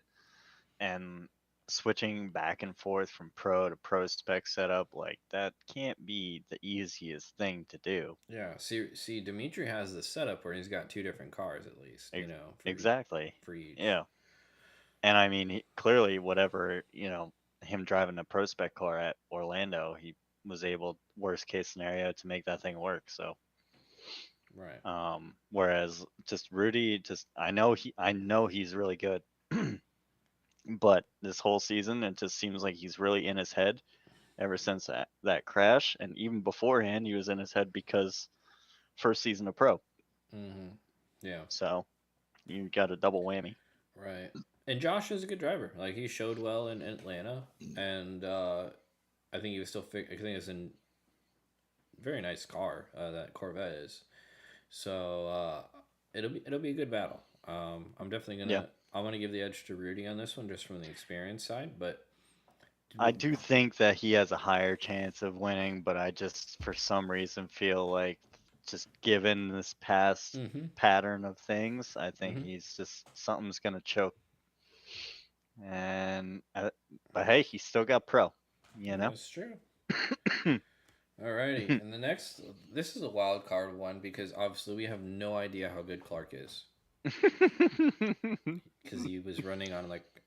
And switching back and forth from pro to Prospec setup, like that can't be the easiest thing to do. Yeah. See, Dimitri has the setup where he's got two different cars at least. Ex- For exactly. for each. Yeah. And I mean, clearly, whatever, him driving the Prospec car at Orlando, he was able, worst case scenario, to make that thing work. So, Right. whereas just Rudy, just I know he's really good, but this whole season, it just seems like he's really in his head ever since that crash, and even beforehand, he was in his head because first season of pro. Mm-hmm. Yeah. So you got a double whammy. Right. And Josh is a good driver. Like he showed well in Atlanta, and I think he was still. I think it's a very nice car. That Corvette is. So it'll be a good battle. I'm definitely Yeah, gonna. I want to give the edge to Rudy on this one, just from the experience side. But I do think that he has a higher chance of winning, but I just for some reason feel like just given this past mm-hmm, pattern of things, I think mm-hmm. he's just something's gonna choke. And but hey, he's still got pro. You know. That's true. Alrighty, and the next, this is a wild card one because obviously we have no idea how good Clark is because he was running on like, I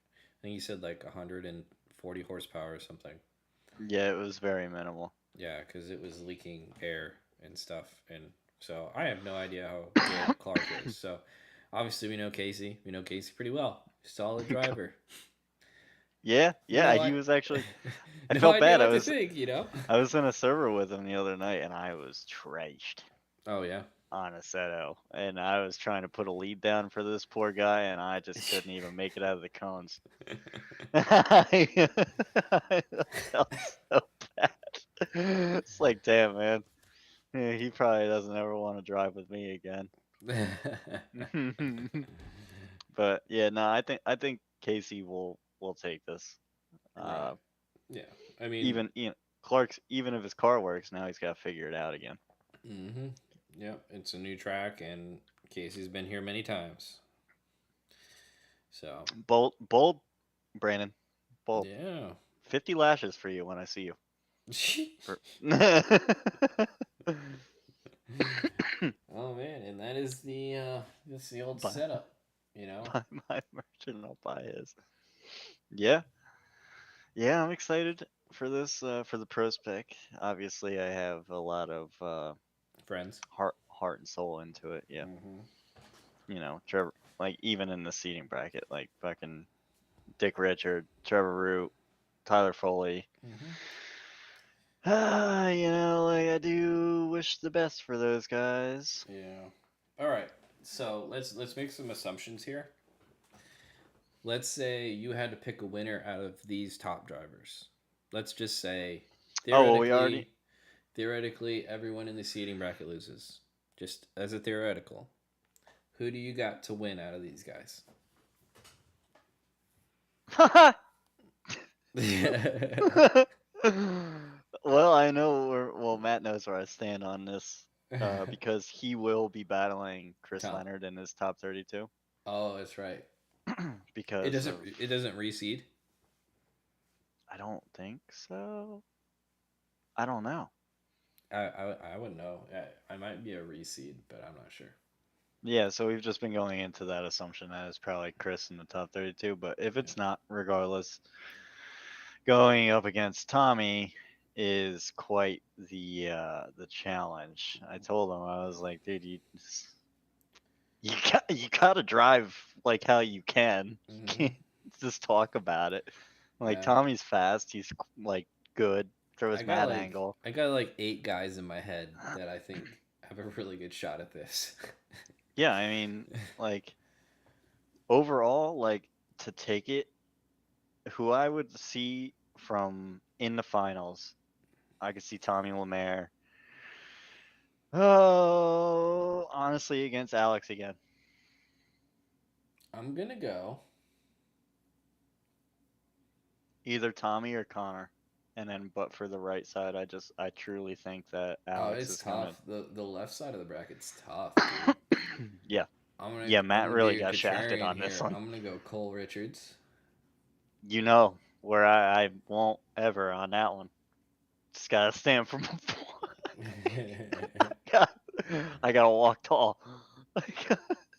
think he said like 140 horsepower or something. Yeah, it was very minimal. Yeah, because it was leaking air and stuff, and so I have no idea how good Clark is. So obviously we know Casey. We know Casey pretty well. Solid driver. Yeah, yeah, No, he was actually. I no felt idea bad. what to think. I was in a server with him the other night, and I was trashed Oh yeah. on a Seto, and I was trying to put a lead down for this poor guy, and I just couldn't even make it out of the cones. I felt so bad. It's like, damn, man. Yeah, he probably doesn't ever want to drive with me again. But yeah, no, I think Casey will take this. Right. Uh, Yeah. I mean, even Clark's, even if his car works, now he's got to figure it out again. mm-hmm. Yep. It's a new track, and Casey's been here many times. So Bold, Brandon, bold. yeah. 50 lashes for you when I see you. For- Oh man, and that's the old buy, setup, you know. buy my merch and I'll buy his. Yeah, yeah, I'm excited for this for the Prospec. Obviously, I have a lot of Friends. heart and soul into it. Yeah, Mm-hmm. Trevor, like even in the seating bracket, like fucking Dick Richard, Trevor Root, Tyler Foley. Mm-hmm. Like I do wish the best for those guys. Yeah. All right. So let's make some assumptions here. Let's say you had to pick a winner out of these top drivers. Let's just say Oh well, we already. theoretically everyone in the seating bracket loses. Just as a theoretical. Who do you got to win out of these guys? Well, I know well, Matt knows where I stand on this, because he will be battling Chris Tom. Leonard in his top 32 Oh, that's right. because of. It doesn't reseed. I don't think so. I don't know. I wouldn't know. I might be a reseed, but I'm not sure. Yeah, so we've just been going into that assumption that it's probably Chris in the top 32, but if Yeah. it's not, regardless, going up against Tommy is quite the challenge. I told him, I was like, dude, you gotta drive like how you can. You Mm-hmm. can't just talk about it. Like Yeah. Tommy's fast, he's like good. Throw his mad I angle. got like 8 guys in my head that I think have a really good shot at this. Yeah, I mean, like overall, like to take it, who I would see from in the finals, I could see Tommy Lemaire. Oh, honestly, against Alex again. I'm gonna go. Either Tommy or Connor. And then, but for the right side, I truly think that Oh, Alex it's is gonna. tough. The left side of the bracket's tough, dude. Yeah, I'm gonna yeah. I'm Matt gonna be really a got shafted contrarian on this here. one. I'm gonna go Cole Richards. Where I won't ever on that one. Just gotta stand for my. I gotta walk tall.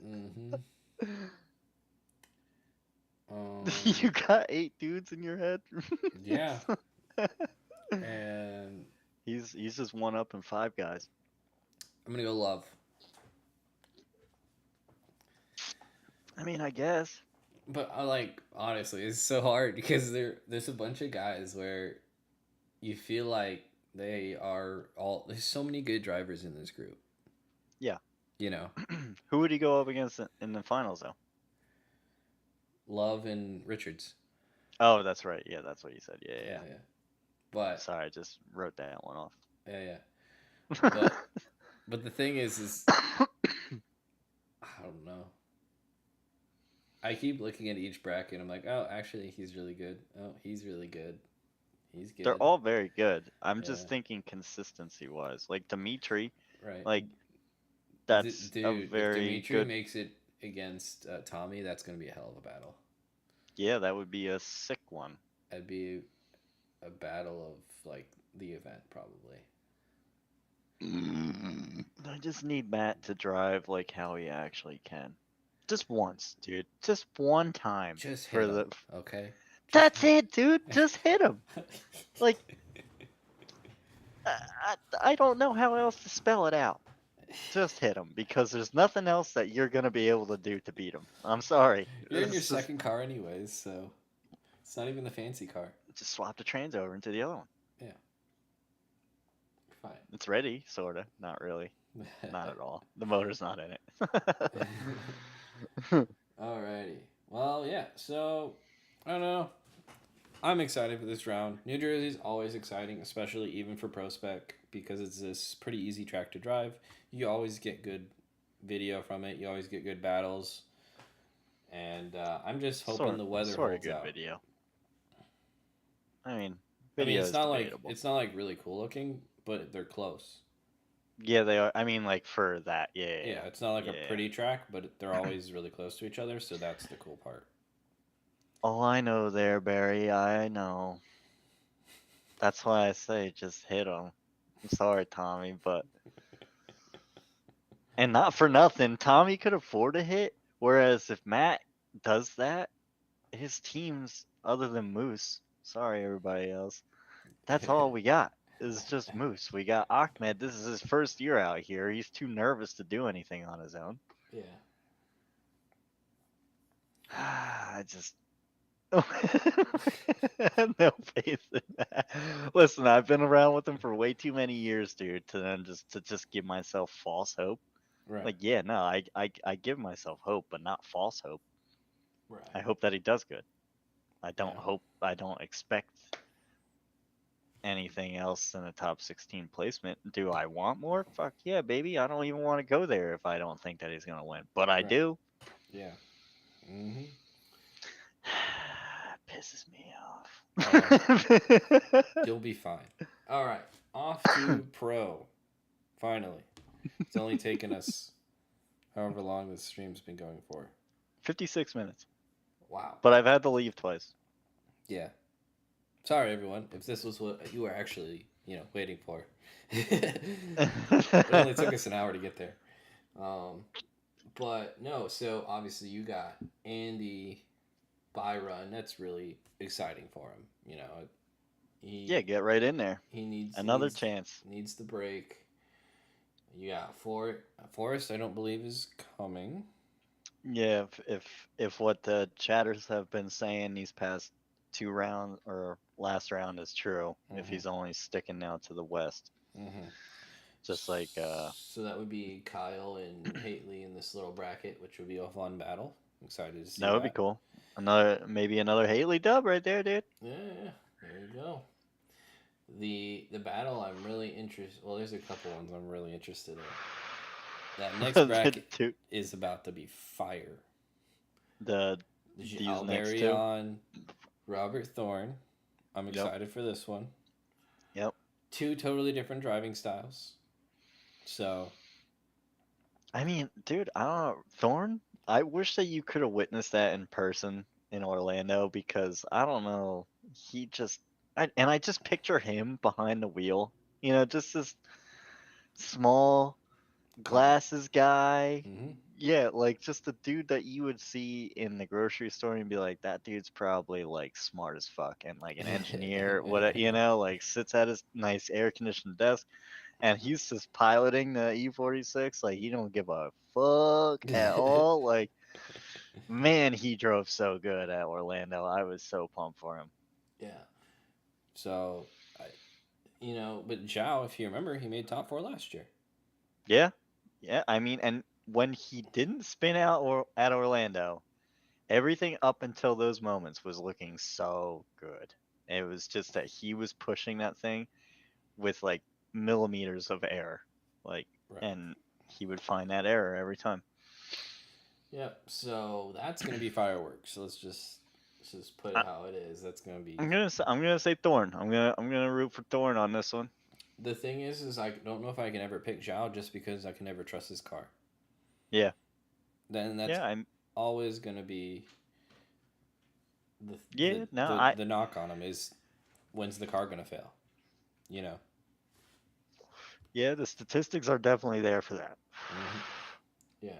Mm-hmm. You got 8 dudes in your head. Yeah, and He's just one up in 5 guys. I'm gonna go Love. I mean, I guess. But I like honestly, it's so hard because there's a bunch of guys where you feel like they are all. There's so many good drivers in this group. Yeah. You know, Who would he go up against in the finals though? Love and Richards. Oh, that's right. Yeah, that's what you said. Yeah, Yeah, yeah. yeah. But Sorry, I just wrote that one off. yeah, yeah. But but the thing is I don't know. I keep looking at each bracket. I'm like, oh, actually, he's really good. Oh, he's really good. He's They're good. all very good. I'm Yeah, just thinking consistency wise. Like Dimitri, right. like that's a Dude, if very Dimitri good. makes it against Tommy, that's going to be a hell of a battle. Yeah, that would be a sick one. That'd be a battle of like the event, probably. I just need Matt to drive like how he actually can. Just once, dude. Just one time Just for hit him, the. okay? Just That's it, dude. Just hit him. Like I don't know how else to spell it out. Just hit him because there's nothing else that you're gonna be able to do to beat him. I'm sorry. You're in your It's just second car anyways, so it's not even the fancy car. swap the trains over into the other one. Yeah, fine. It's ready, sorta. Not really. Not at all. The motor's not in it. Alrighty. Well, yeah. So I don't know. I'm excited for this round. New Jersey's always exciting, especially even for Prospec because it's this pretty easy track to drive. You always get good video from it. You always get good battles, and I'm just hoping the weather Sort of holds good out. video. I mean, I mean, video is debatable. it's not like really cool looking, but they're close. Yeah, they are. I mean, like for that, Yeah, it's not like a yeah. pretty track, but they're always really close to each other, so that's the cool part. Oh, I know there, Barry. I know. That's why I say just hit him. I'm sorry, Tommy, but and not for nothing, Tommy could afford a hit. Whereas if Matt does that, his teams other than Moose, sorry everybody else, that's all we got. Is just Moose. We got Ahmed. This is his first year out here. He's too nervous to do anything on his own. Yeah. I just have no faith in that. Listen, I've been around with him for way too many years, dude, to then just give myself false hope. Right. Like, yeah, no, I give myself hope, but not false hope. Right. I hope that he does good. Yeah. I don't expect anything else than a top 16 placement. Do I want more? Fuck yeah, baby. I don't even want to go there if I don't think that he's gonna win. But I Right. do. Yeah. Mm-hmm. Pisses me off. You'll be fine. All right. Off to pro. Finally. It's only taken us however long this stream's been going for. 56 minutes. Wow. But I've had to leave twice. Yeah. Sorry, everyone, if this was what you were actually, waiting for. It only took us an hour to get there. But no, so obviously you got Andy by run. That's really exciting for him. Yeah, get right in there. He needs Another chance. Needs the break. You got Forrest. I don't believe is coming. Yeah, if what the chatters have been saying these past two rounds or last round is true, if he's only sticking now to the West, just like so that would be Kyle and Haitley in this little bracket, which would be a fun battle. I'm excited to see that would be cool. Maybe another Haley dub right there, dude. Yeah, there you go. The battle I'm really interested. Well, there's a couple ones I'm really interested in. That next bracket is about to be fire. These next two. Alberion, Robert Thorne. I'm excited for this one. Yep. Two totally different driving styles. So. I mean, dude, I don't know. Thorne, I wish that you could have witnessed that in person in Orlando because I don't know. He just. I just picture him behind the wheel. Just this small glasses guy. Mm-hmm. Yeah, like just the dude that you would see in the grocery store and be like, that dude's probably like smart as fuck and like an engineer, like sits at his nice air conditioned desk and he's just piloting the E46 like he don't give a fuck at all. Like, man, he drove so good at Orlando. I was so pumped for him. Yeah. So, but Zhao, if you remember, he made top 4 last year. Yeah. Yeah, I mean, and when he didn't spin out or at Orlando, everything up until those moments was looking so good. It was just that he was pushing that thing with like millimeters of error, and he would find that error every time. Yep. So that's gonna be fireworks. So let's just put it how it is. That's gonna be. I'm gonna say Thorne. I'm gonna root for Thorne on this one. The thing is I don't know if I can ever pick Zhao just because I can never trust his car. Yeah. Then that's always gonna be. The knock on him is, when's the car gonna fail? you know. Yeah, the statistics are definitely there for that. Hmm. Yeah.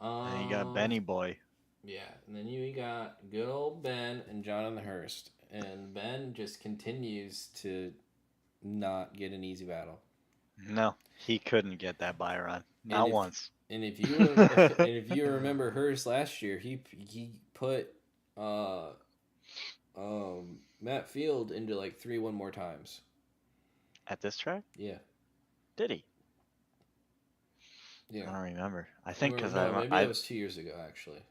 And you got Um. Benny Boy. Yeah, and then you got good old Ben and Jonathan Hurst, and Ben just continues to not get an easy battle. No, he couldn't get that buy run. And Not if once. and if you were and if you remember Hurst last year, he put uh Matt Field into like 3-1 more times. At this track? Yeah, Did he? yeah. I don't remember. I think because No, maybe that I was 2 years ago actually.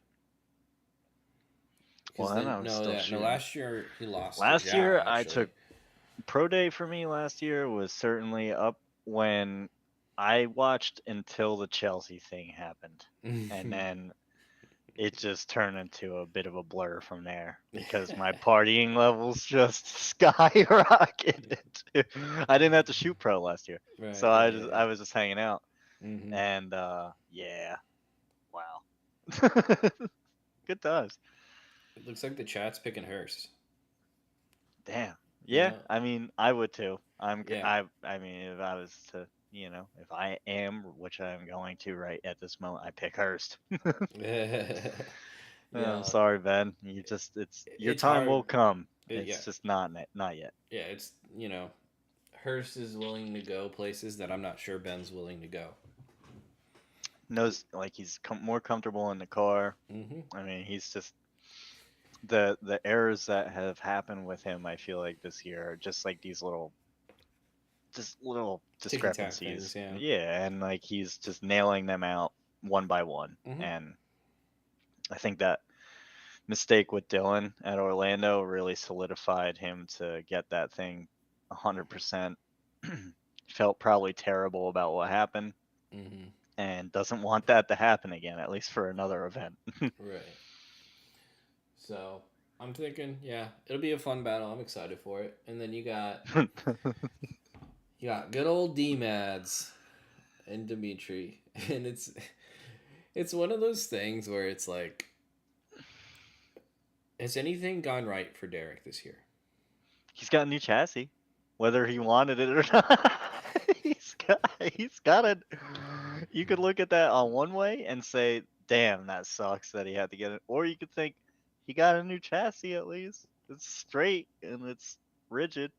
well Because then then I was no, still yeah, no. shooting. Last year he lost to Last Zhao year I actually. took pro day for me last year was certainly up when I watched until the Chelsea thing happened. And then it just turned into a bit of a blur from there because my partying levels just skyrocketed. I didn't have to shoot pro last year. Right. So Yeah. I was just hanging out. Yeah. Mm-hmm. And yeah. Wow. Good times. It looks like the chat's picking Hurst. Damn. Yeah, Yeah. I mean, I would too. Yeah. I mean, if I was to, if I am, which I'm going to right at this moment, I pick Hurst. I'm Yeah. sorry, Ben. It's your It's time hard. will come. Yeah. It's just not yet. Yeah. It's Hurst is willing to go places that I'm not sure Ben's willing to go. Knows like he's more comfortable in the car. Mm-hmm. I mean, he's just the errors that have happened with him. I feel like this year are just like these just little Ticky tack things. discrepancies. Yeah. Yeah, and like he's just nailing them out one by one. Mm-hmm. And I think that mistake with Dylan at Orlando really solidified him to get that thing 100%. Felt probably terrible about what happened Mm-hmm. and doesn't want that to happen again, at least for another event. Right. So I'm thinking, yeah, it'll be a fun battle. I'm excited for it. And then you got good old D-Mads and Dimitri, and it's one of those things where it's like, has anything gone right for Derek this year? He's got a new chassis, whether he wanted it or not. he's got it. You could look at that on one way and say, "Damn, that sucks that he had to get it," or you could think he got a new chassis at least. It's straight and it's rigid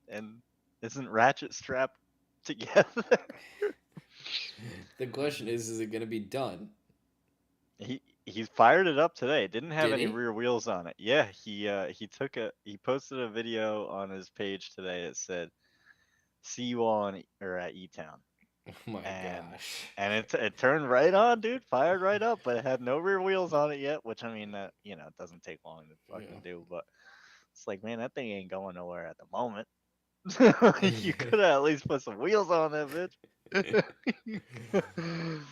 and isn't ratchet strapped together. The question is it going to be done? He fired it up today. It didn't have Did any he? rear wheels on it. Yeah, he posted a video on his page today that said, "See you all or at E Town," Oh my and gosh. it turned right on, dude. Fired right up, but it had no rear wheels on it yet. Which I mean, that it doesn't take long to fucking do. But it's like, man, that thing ain't going nowhere at the moment. You Yeah. could have at least put some wheels on that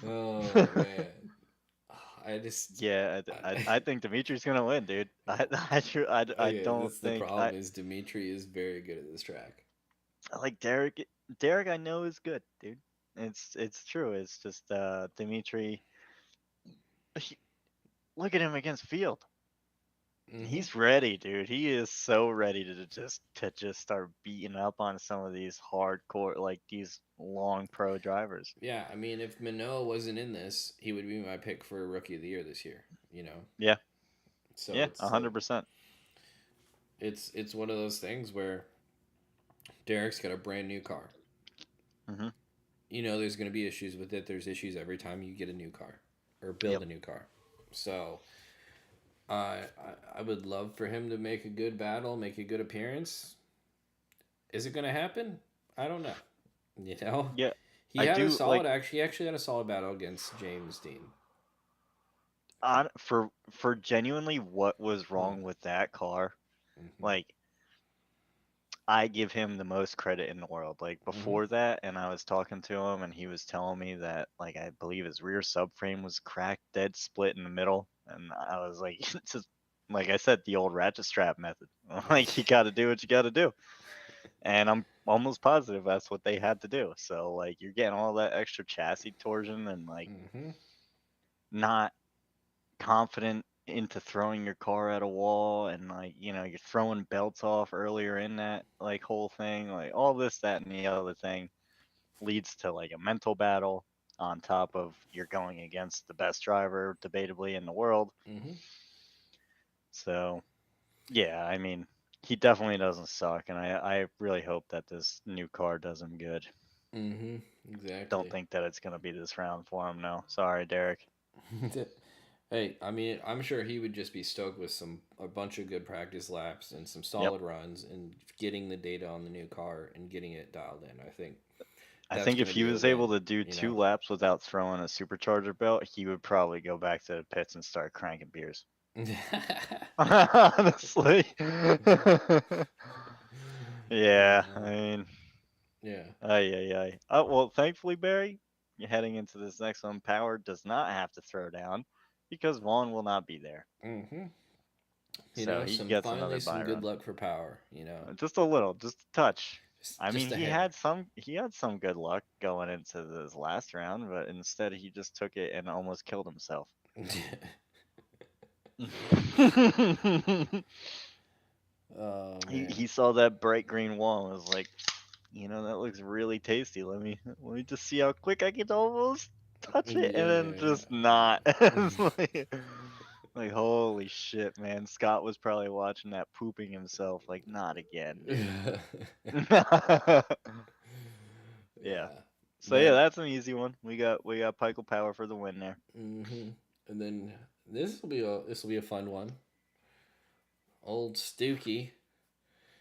Oh bitch. man. I just Yeah, I think Dimitri's gonna win, dude. I okay, don't that's the think problem is Dimitri is very good at this track. I like Derek. Derek, I know is good, dude. It's true. It's just Dimitri. He, look at him against Field. Mm-hmm. He's ready, dude. He is so ready to just start beating up on some of these hardcore, like these long pro drivers. Yeah, I mean, if Minot wasn't in this, he would be my pick for Rookie of the Year this year. Yeah, So yeah, it's like 100%. it's one of those things where Derek's got a brand new car. Mhm. There's going to be issues with it. There's issues every time you get a new car or build Yep. a new car. So I would love for him to make a good battle, make a good appearance. Is it going to happen? I don't know. You know, Yeah, he I had a do like solid. Actually, he actually had a solid battle against James Dean. on for genuinely what was Hmm. wrong with that car. Mm-hmm. Like I give him the most credit in the world. Like Mm-hmm. before that, and I was talking to him, and he was telling me that, like, I believe his rear subframe was cracked, dead split in the middle, and I was like, it's just like I said, the old ratchet strap method. Like you got to do what you got to do, and I'm almost positive that's what they had to do. So like you're getting all that extra chassis torsion and like Mm-hmm. not confident into throwing your car at a wall, and like you're throwing belts off earlier in that like whole thing, like all this, that, and the other thing leads to like a mental battle on top of you're going against the best driver debatably in the world. Mm-hmm. So yeah, I mean, he definitely doesn't suck, and I really hope that this new car does him good. Mm-hmm. Don't Exactly. think that it's gonna be this round for him, no. Sorry, Derek. Hey, I mean, I'm sure he would just be stoked with a bunch of good practice laps and some Yep. solid runs and getting the data on the new car and getting it dialed in. I think I that's think going if to he be a was able win, to do you know. 2 laps without throwing a supercharger belt, he would probably go back to the pits and start cranking beers. Honestly. Yeah, I Uh, mean, yeah. ay, ay, ay. Oh, well, thankfully, Barry, you're heading into this next one. Power does not have to throw down because Vaughn will not be there. Mm-hmm. You So know, he some gets another finally bye some good run. luck for Power. You know, Just a little, just a touch. I mean, just a hair. he had some good luck going into this last round, but instead he just took it and almost killed himself. Oh he man. he saw that bright green wall and was like, that looks really tasty. Let me just see how quick I can almost touch it and then Yeah. just not. It's like holy shit, man. Scott was probably watching that pooping himself like not again, dude. Yeah. Yeah. So yeah, But that's an easy one. We got Pikel Power for the win there. hmm and then this will be a fun one. Old Stooky,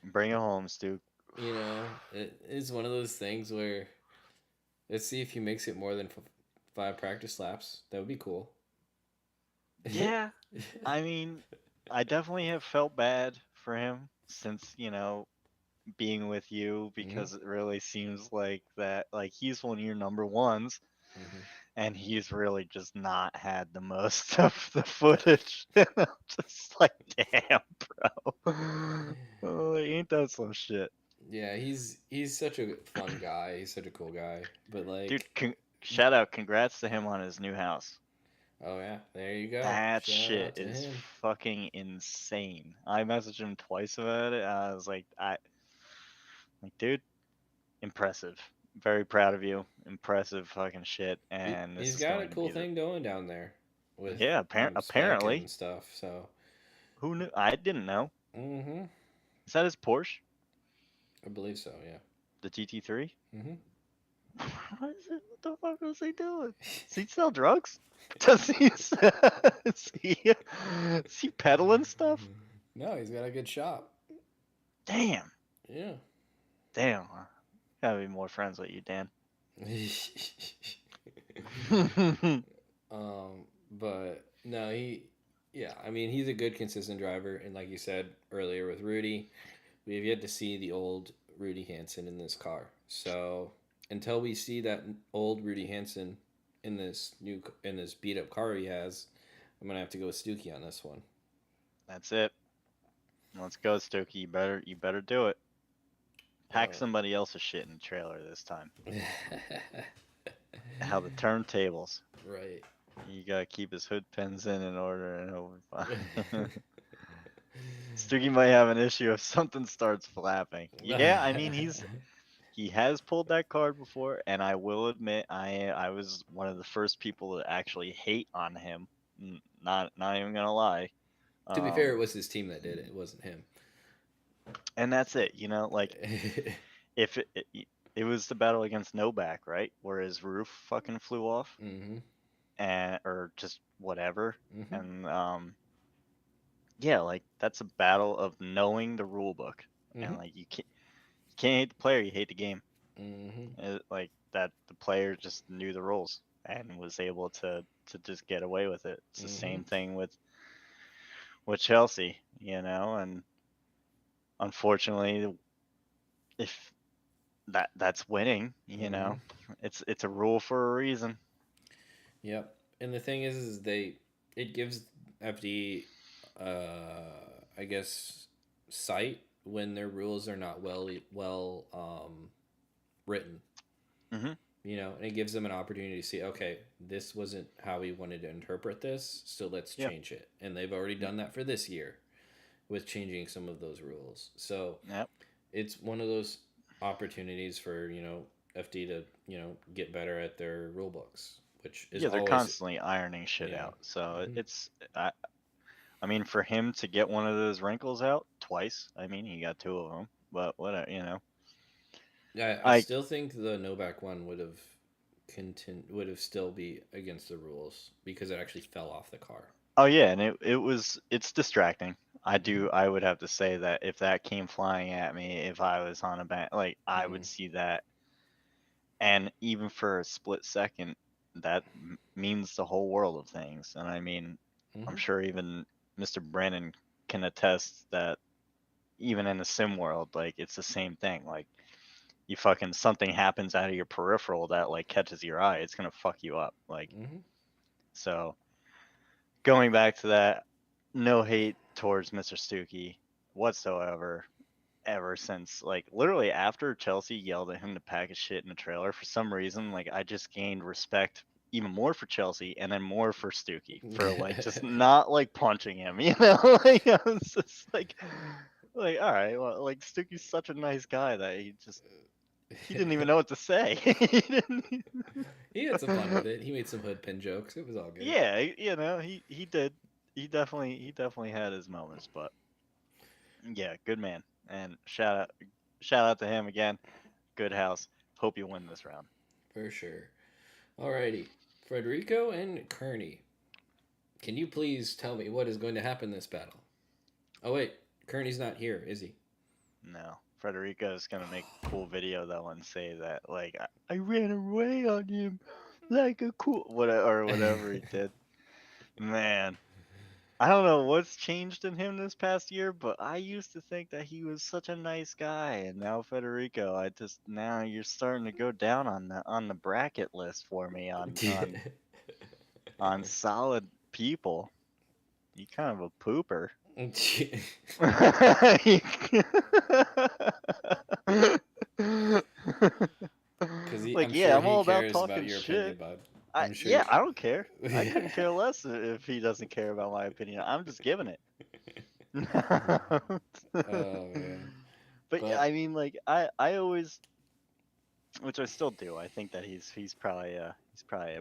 Bring it home, Stu. you know, it is one of those things where let's see if he makes it more than 5 practice laps. That would be cool. Yeah, I mean, I definitely have felt bad for him since, being with you hmm because it really seems like that like he's one of your number ones hmm and he's really just not had the most of the footage. And I'm just like, damn, bro. Oh, ain't that some shit? Yeah, he's such a fun guy. He's such a cool guy. But Dude, like, shout out, congrats to him on his new house. oh yeah, there you go. That Shout shit out to is him. fucking insane. I messaged him twice about it. I was like, dude, impressive. Very proud of you. Impressive fucking shit. And this He's is got a going to cool be the thing going down there with yeah. spec Apparently, and stuff. So, who knew? I didn't know. hmm Is that his Porsche, I believe so. Yeah. the GT3? hmm What is it? What the fuck was he doing? Does he sell drugs? Does he? Is he peddling stuff? No, he's got a good shop. Damn, Yeah. damn. Gotta be more friends with you, Dan. But no, yeah, I mean, he's a good, consistent driver. And like you said earlier with Rudy, we have yet to see the old Rudy Hansen in this car. So until we see that old Rudy Hansen in this beat up car he has, I'm gonna have to go with Stookie on this one. That's it. Let's go, Stokey. You better do it. Pack Uh, somebody else's shit in the trailer this time. How the turntables. right. You gotta keep his hood pins in order, and he'll be fine. Stooky might have an issue if something starts flapping. Yeah, I mean he has pulled that card before, and I will admit I was one of the first people to actually hate on him. Not even gonna lie. To be fair, Um, it was his team that did it. It wasn't him. and that's it. Like if it was the battle against Novak, right, where his roof fucking flew off, hmm and or just whatever, hmm and yeah, like that's a battle of knowing the rule book, hmm and like you can't hate the player, you hate the game. hmm Like that, the player just knew the rules and was able to just get away with it. It's the hmm same thing with Chelsea, and unfortunately, if that's winning, hmm it's a rule for a reason. Yep. And the thing is it gives FD, I guess, sight when their rules are not well written. Hmm. and it gives them an opportunity to see, okay, this wasn't how we wanted to interpret this, so let's Yeah. change it. And they've already done that for this year with changing some of those rules. So Yep. it's one of those opportunities for, FD to, get better at their rule books, which is Yeah, they're always, constantly ironing shit yeah. out. So Hmm. it's I mean, for him to get one of those wrinkles out twice, I mean, he got two of them, but whatever. Yeah, I I still think the Novak one would have still be against the rules because it actually fell off the car. Oh yeah, and it's distracting. Hmm. I would have to say that if that came flying at me, if I was on a bank, like I would Hmm. see that, and even for a split second, that means the whole world of things. And I mean, I'm Hmm. sure even Mr. Brandon can attest that even in the sim world, like it's the same thing. Like you fucking something happens out of your peripheral that like catches your eye, it's gonna fuck you up. Like Hmm. so, going back to that, no hate towards Mr. Stuckey whatsoever. Ever since like literally after Chelsea yelled at him to pack his shit in the trailer, for some reason like I just gained respect even more for Chelsea and then more for Stuckey for like just not like punching him, like I was just like all right, well like Stuckey's such a nice guy that he didn't even know what to say. He didn't. He had some fun with it. He made some hood pin jokes. It was all good. Yeah, he did. He definitely had his moments, but yeah, good man. And shout out to him again. Good house. Hope you win this round. For sure. Alrighty. Frederico and Kearney. Can you please tell me what is going to happen this battle? Oh wait, Kearney's not here, is he? No, Frederico is gonna make a cool video though and say that like I ran away on him like a cool whatever he did. Man, I don't know what's changed in him this past year, but I used to think that he was such a nice guy, and now Federico, now you're starting to go down on the bracket list for me on solid people. You kind of a pooper. Because Like, I'm yeah, sure I'm he all about cares talking about your shit. opinion, bud. I I'm sure. Yeah, I don't care. I couldn't care less if he doesn't care about my opinion. I'm just giving it. Oh man, But yeah, but I mean, like I always, which I still do. I think that he's probably a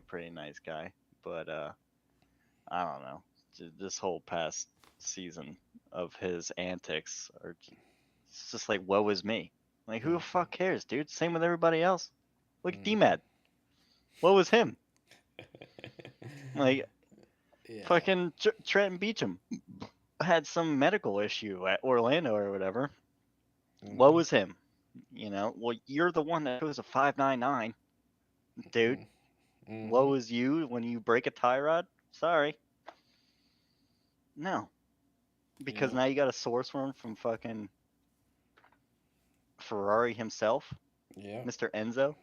pretty nice guy. But I don't know. This whole past season of his antics are it's just like woe is me. Like who the fuck cares, dude? Same with everybody else. Look at mm. DMAD. What was him? Like Yeah. fucking Trenton Beacham had some medical issue at Orlando or whatever. What Hmm. was him? Well, you're the one that goes a 5.99, dude. What Hmm. was you when you break a tie rod? Sorry. No. Because Yeah. now you got a source one from fucking Ferrari himself, Yeah. Mr. Enzo.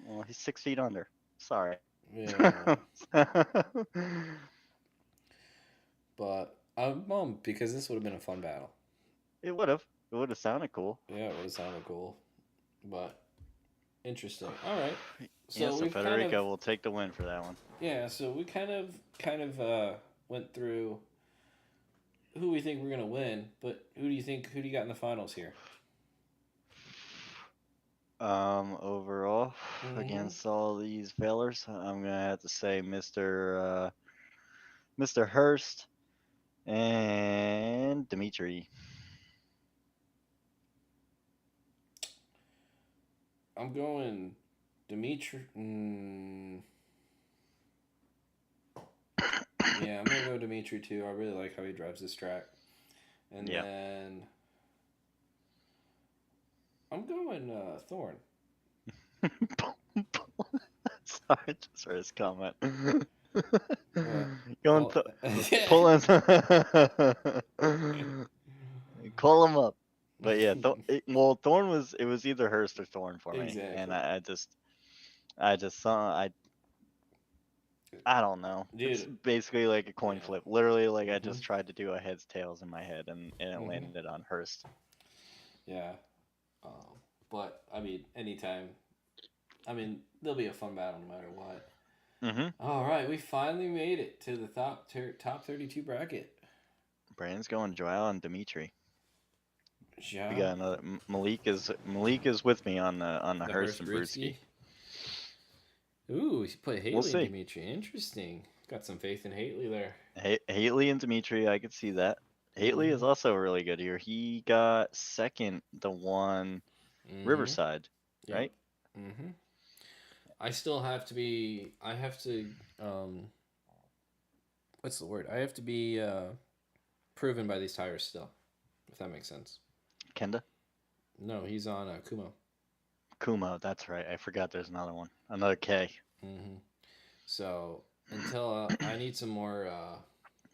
Well, he's 6 feet under. Sorry. Yeah. But I'm bummed because this would have been a fun battle. It would have. It would have sounded cool. Yeah, it would have sounded cool. But interesting. All right. Yeah, So so we've kind of Federico will take the win for that one. yeah. So we kind of went through who we think we're gonna win. But who do you got in the finals here? Overall, Mm-hmm. against all these failures, I'm gonna have to say Mr. Hurst and Dimitri. I'm going Dimitri. Yeah, I'm gonna go Dimitri too. I really like how he drives this track. And Yeah. then I'm going Thorn. Sorry, just for his comment. What? Going Call. to pull him, call him up. But yeah, well, Thorn it was either Hurst or Thorn for me, and Exactly, I just saw I don't know. It's dude. basically like a coin Yeah. flip. Literally, like I Mhm. just tried to do a heads tails in my head, and it Mhm. landed on Hurst. Yeah. But I mean, anytime. I mean, there'll be a fun battle no matter what. Mm-hmm. All right, we finally made it to the top 32 bracket. Brandon's going Joao and Dimitri. We Yeah, got another Malik is with me on the the Hurst Hurst and Brewski. Brewski. Ooh, he put We'll Haley and see. Dimitri. Interesting. Got some faith in Haley there. Haley and Dimitri, I could see that. Haley Mm-hmm. is also really good here. He got second, the one Mm-hmm. Riverside, Yep. right? Mm-hmm. I still have to be. I have to. Um, what's the word? I have to be proven by these tires still, if that makes sense. Kenda? No, he's on Kumo. Kumo, that's right. I forgot there's another one. Another K. Mm-hmm. So until I need some more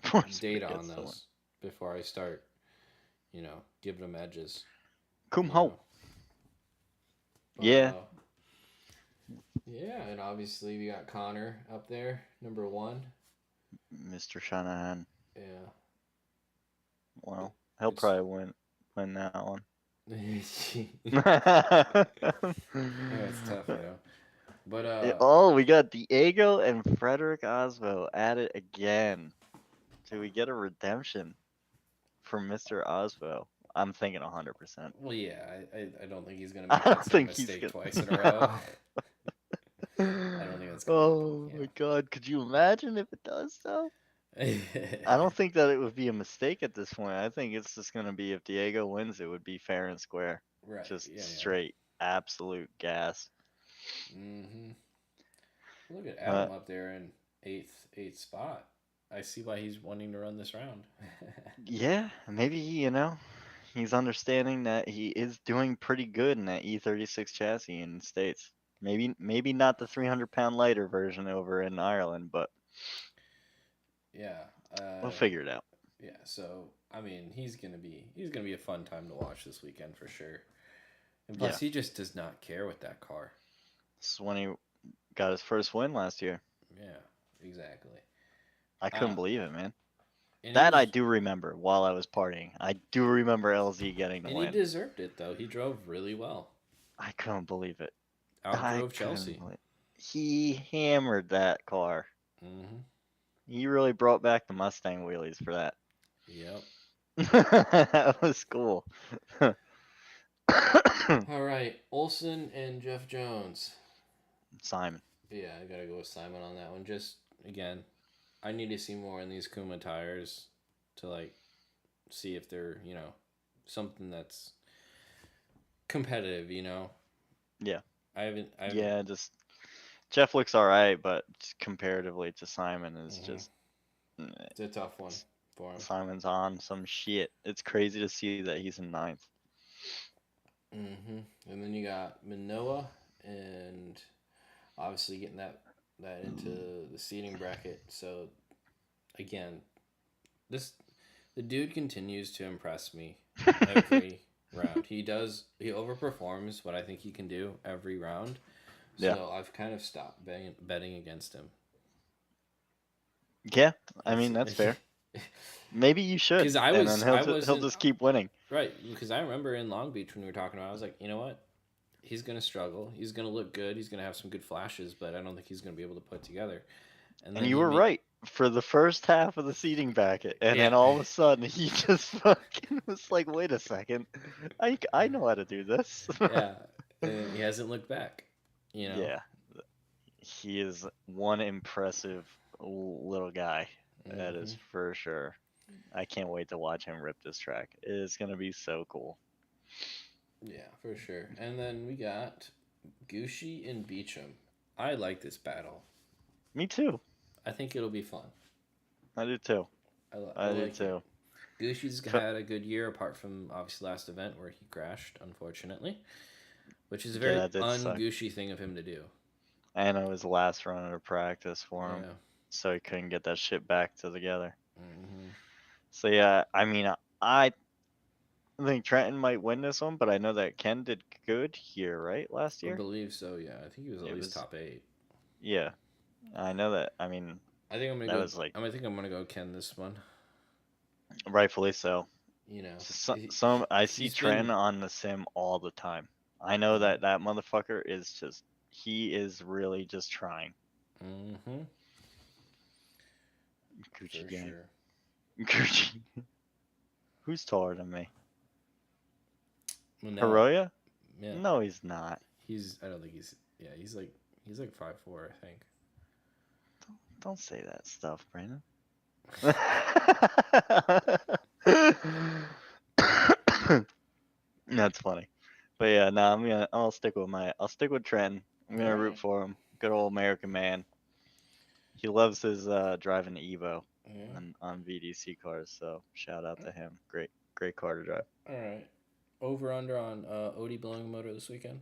Prospec data on gets the one. those before I start, giving them edges. You Kumho. know, but Yeah. yeah, and obviously we got Connor up there, number one. Mr. Shanahan. Yeah, Well, he'll it's probably win that one. it's tough, But We got Diego and Frederick Oswald at it again. Do we get a redemption for Mr. Oswald? I'm thinking 100%. well, yeah, I don't think he's gonna I make that don't same think he's mistake gonna. twice in a row. I don't think that's gonna happen. Oh my god, could you imagine if it does though? Yeah. I don't think that it would be a mistake at this point. I think it's just gonna be if Diego wins, it would be fair and square. Right. Just Yeah. Yeah. straight, absolute gas. Mm-hmm. Look at Adam But up there in eighth spot. I see why he's wanting to run this round. yeah, maybe he's understanding that he is doing pretty good in that E36 chassis in the States. Maybe not the 300-pound lighter version over in Ireland, but Yeah. we'll figure it out. Yeah. So I mean, he's gonna be a fun time to watch this weekend for sure. And Yeah, plus, he just does not care with that car. this is when he got his first win last year. Yeah. Exactly. I couldn't Uh, believe it, man. and he That I was do remember while I was partying. I do remember LZ getting the and he win. deserved it though. He drove really well. I couldn't believe it. I Outdrove couldn't Chelsea. believe it. He hammered that car. Mm-hmm. He really brought back the Mustang wheelies for that. Yep. That was cool. All right, Olson and Jeff Jones. Simon. Yeah, I gotta go with Simon on that one. Just again, I need to see more in these Kuma tires to see if they're something that's competitive. Yeah. I haven't. Yeah, just Jeff looks all right, but comparatively to Simon is Mhm. just eh, It's a tough one for him. Simon's on some shit. It's crazy to see that he's in ninth. And then you got Manoa, and obviously getting that into the seating bracket. So again, this the dude continues to impress me every round. He overperforms what I think he can do every round. Yeah. So I've kind of stopped betting against him. Yeah, I mean that's fair. Maybe you should, Because I and then was I he'll wasn't just keep winning. right, because I remember in Long Beach when we were talking about it, I was like, you know what? He's gonna struggle. He's gonna look good. He's gonna have some good flashes, but I don't think he's gonna be able to put together. And And then you he were made right for the first half of the seating bracket, and then yeah. all of a sudden he just fucking was like, "Wait a second, I know how to do this." Yeah, and he hasn't looked back. You know. Yeah, he is one impressive little guy. That Mm-hmm. is for sure. I can't wait to watch him rip this track. It is gonna be so cool. Yeah, for sure. And then we got Gucci and Beecham. I like this battle. Me too. I think it'll be fun. I do too. I I do like it. too. Gucci's F- had a good year apart from obviously last event where he crashed, unfortunately, which is a yeah, very that did suck. un-Gucci thing of him to do. And it was the last run of practice for him, Yeah. so he couldn't get that shit back together. Mm-hmm. So yeah, I mean, I think Trenton might win this one, but I know that Ken did good here, right? Last I year, believe so. Yeah, I think he was at it least was. top 8. Yeah, I know that. I mean, I think I'm gonna that go. was like I think I'm gonna go Ken this one. rightfully so. You know, Some I see he's Trenton been on the sim all the time. I know that that motherfucker is just he is really just trying. Mm-hmm. Gucci For gang. sure. Gucci. Who's taller than me? Well, no, Hiroya? yeah, No, he's not. he's. I don't think he's. Yeah, he's like 5'4", I think. Don't say that stuff, Brandon. That's funny. But yeah, no, I'll stick with Trenton. I'm All gonna root right. for him. Good old American man. He loves his driving Evo Yeah. on VDC cars, so shout out to him. Great car to drive. All right. Over under on Odie blowing a motor this weekend.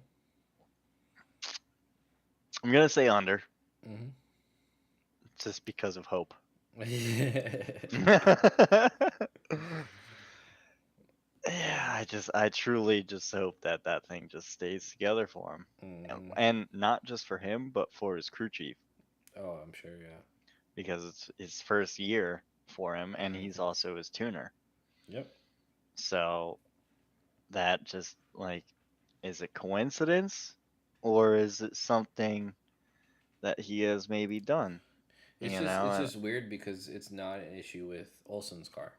I'm gonna say under, Mm-hmm. just because of hope. Yeah, I truly just hope that that thing just stays together for him, Mm-hmm. and not just for him, but for his crew chief, Oh, I'm sure. Yeah. because it's his first year for him, and he's Mm-hmm. also his tuner. Yep. So that just like, is it coincidence, or is it something that he has maybe done? It's You just know, it's just weird because it's not an issue with Olson's car.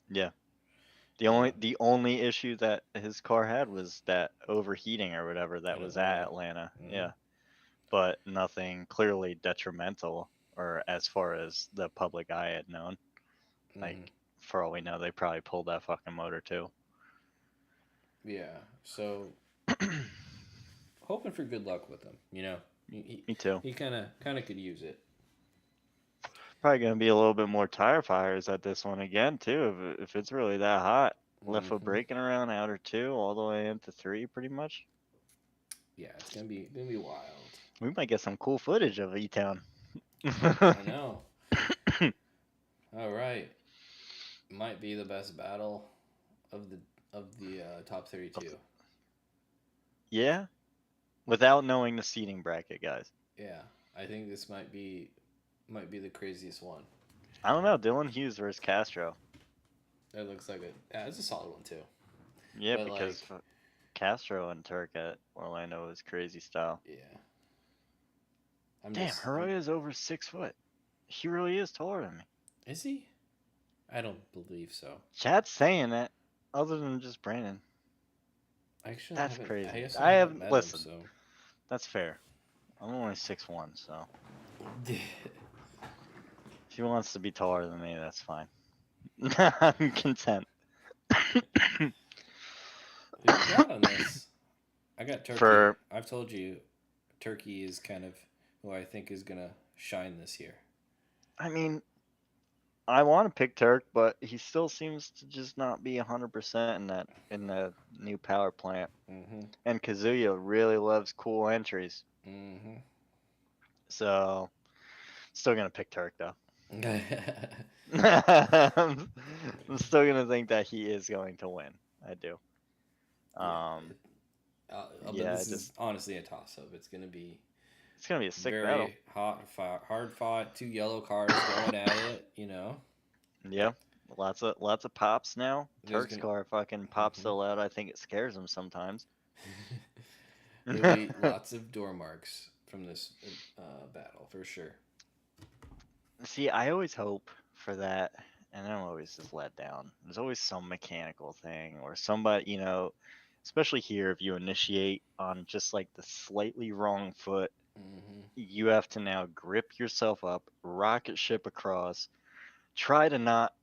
yeah. You know, The only issue that his car had was that overheating or whatever that in was at Atlanta. Atlanta. Mm-hmm. Yeah. But nothing clearly detrimental, or as far as the public eye had known. Like, Mm-hmm. for all we know, they probably pulled that fucking motor too. Yeah. So hoping for good luck with him. You know, he Me too. he kind of could use it. Probably gonna be a little bit more tire fires at this one again too. If it's really that hot, left foot Mm-hmm. braking around outer two all the way into three, pretty much. Yeah, it's gonna be wild. We might get some cool footage of E Town. I know. All right, might be the best battle of the top 32. Yeah, without knowing the seating bracket, guys. Yeah, I think this might be the craziest one. I don't know, Dylan Hughes versus Castro. It looks like it. Yeah, it's a solid one too. Yeah, But because like, Castro and Turk at Orlando is crazy style. yeah, I'm Damn, just. I'm. Hiroya is over 6 foot. He really is taller than me. Is he? I don't believe so. Chad's saying that, other than just Brandon. I actually That's haven't. I crazy. guess I I haven't have met him, listen. so. That's fair. I'm only 6'1", so if he wants to be taller than me, that's fine. I'm content. Who you got on this? I got Turkey. For I've told you, Turkey is kind of who I think is gonna shine this year. I mean, I want to pick Turk, but he still seems to just not be 100% in the new power plant. Mm-hmm. And Kazuya really loves cool entries, Mm-hmm. so still gonna pick Turk though. Yeah, I'm still gonna think that he is going to win. I do. Um, but yeah, this is just honestly a toss-up. It's gonna be it's gonna be a sick battle. very hard fought. Two yellow cars going at it. You know, Yeah, lots of pops now. there's Turk's gonna. car fucking pops Mhm. so loud, I think it scares him sometimes. There'll be lots of door marks from this battle for sure. See, I always hope for that, and I'm always just let down. There's always some mechanical thing, or somebody, especially here, if you initiate on just like the slightly wrong foot, Mm-hmm. you have to now grip yourself up, rocket ship across, try to not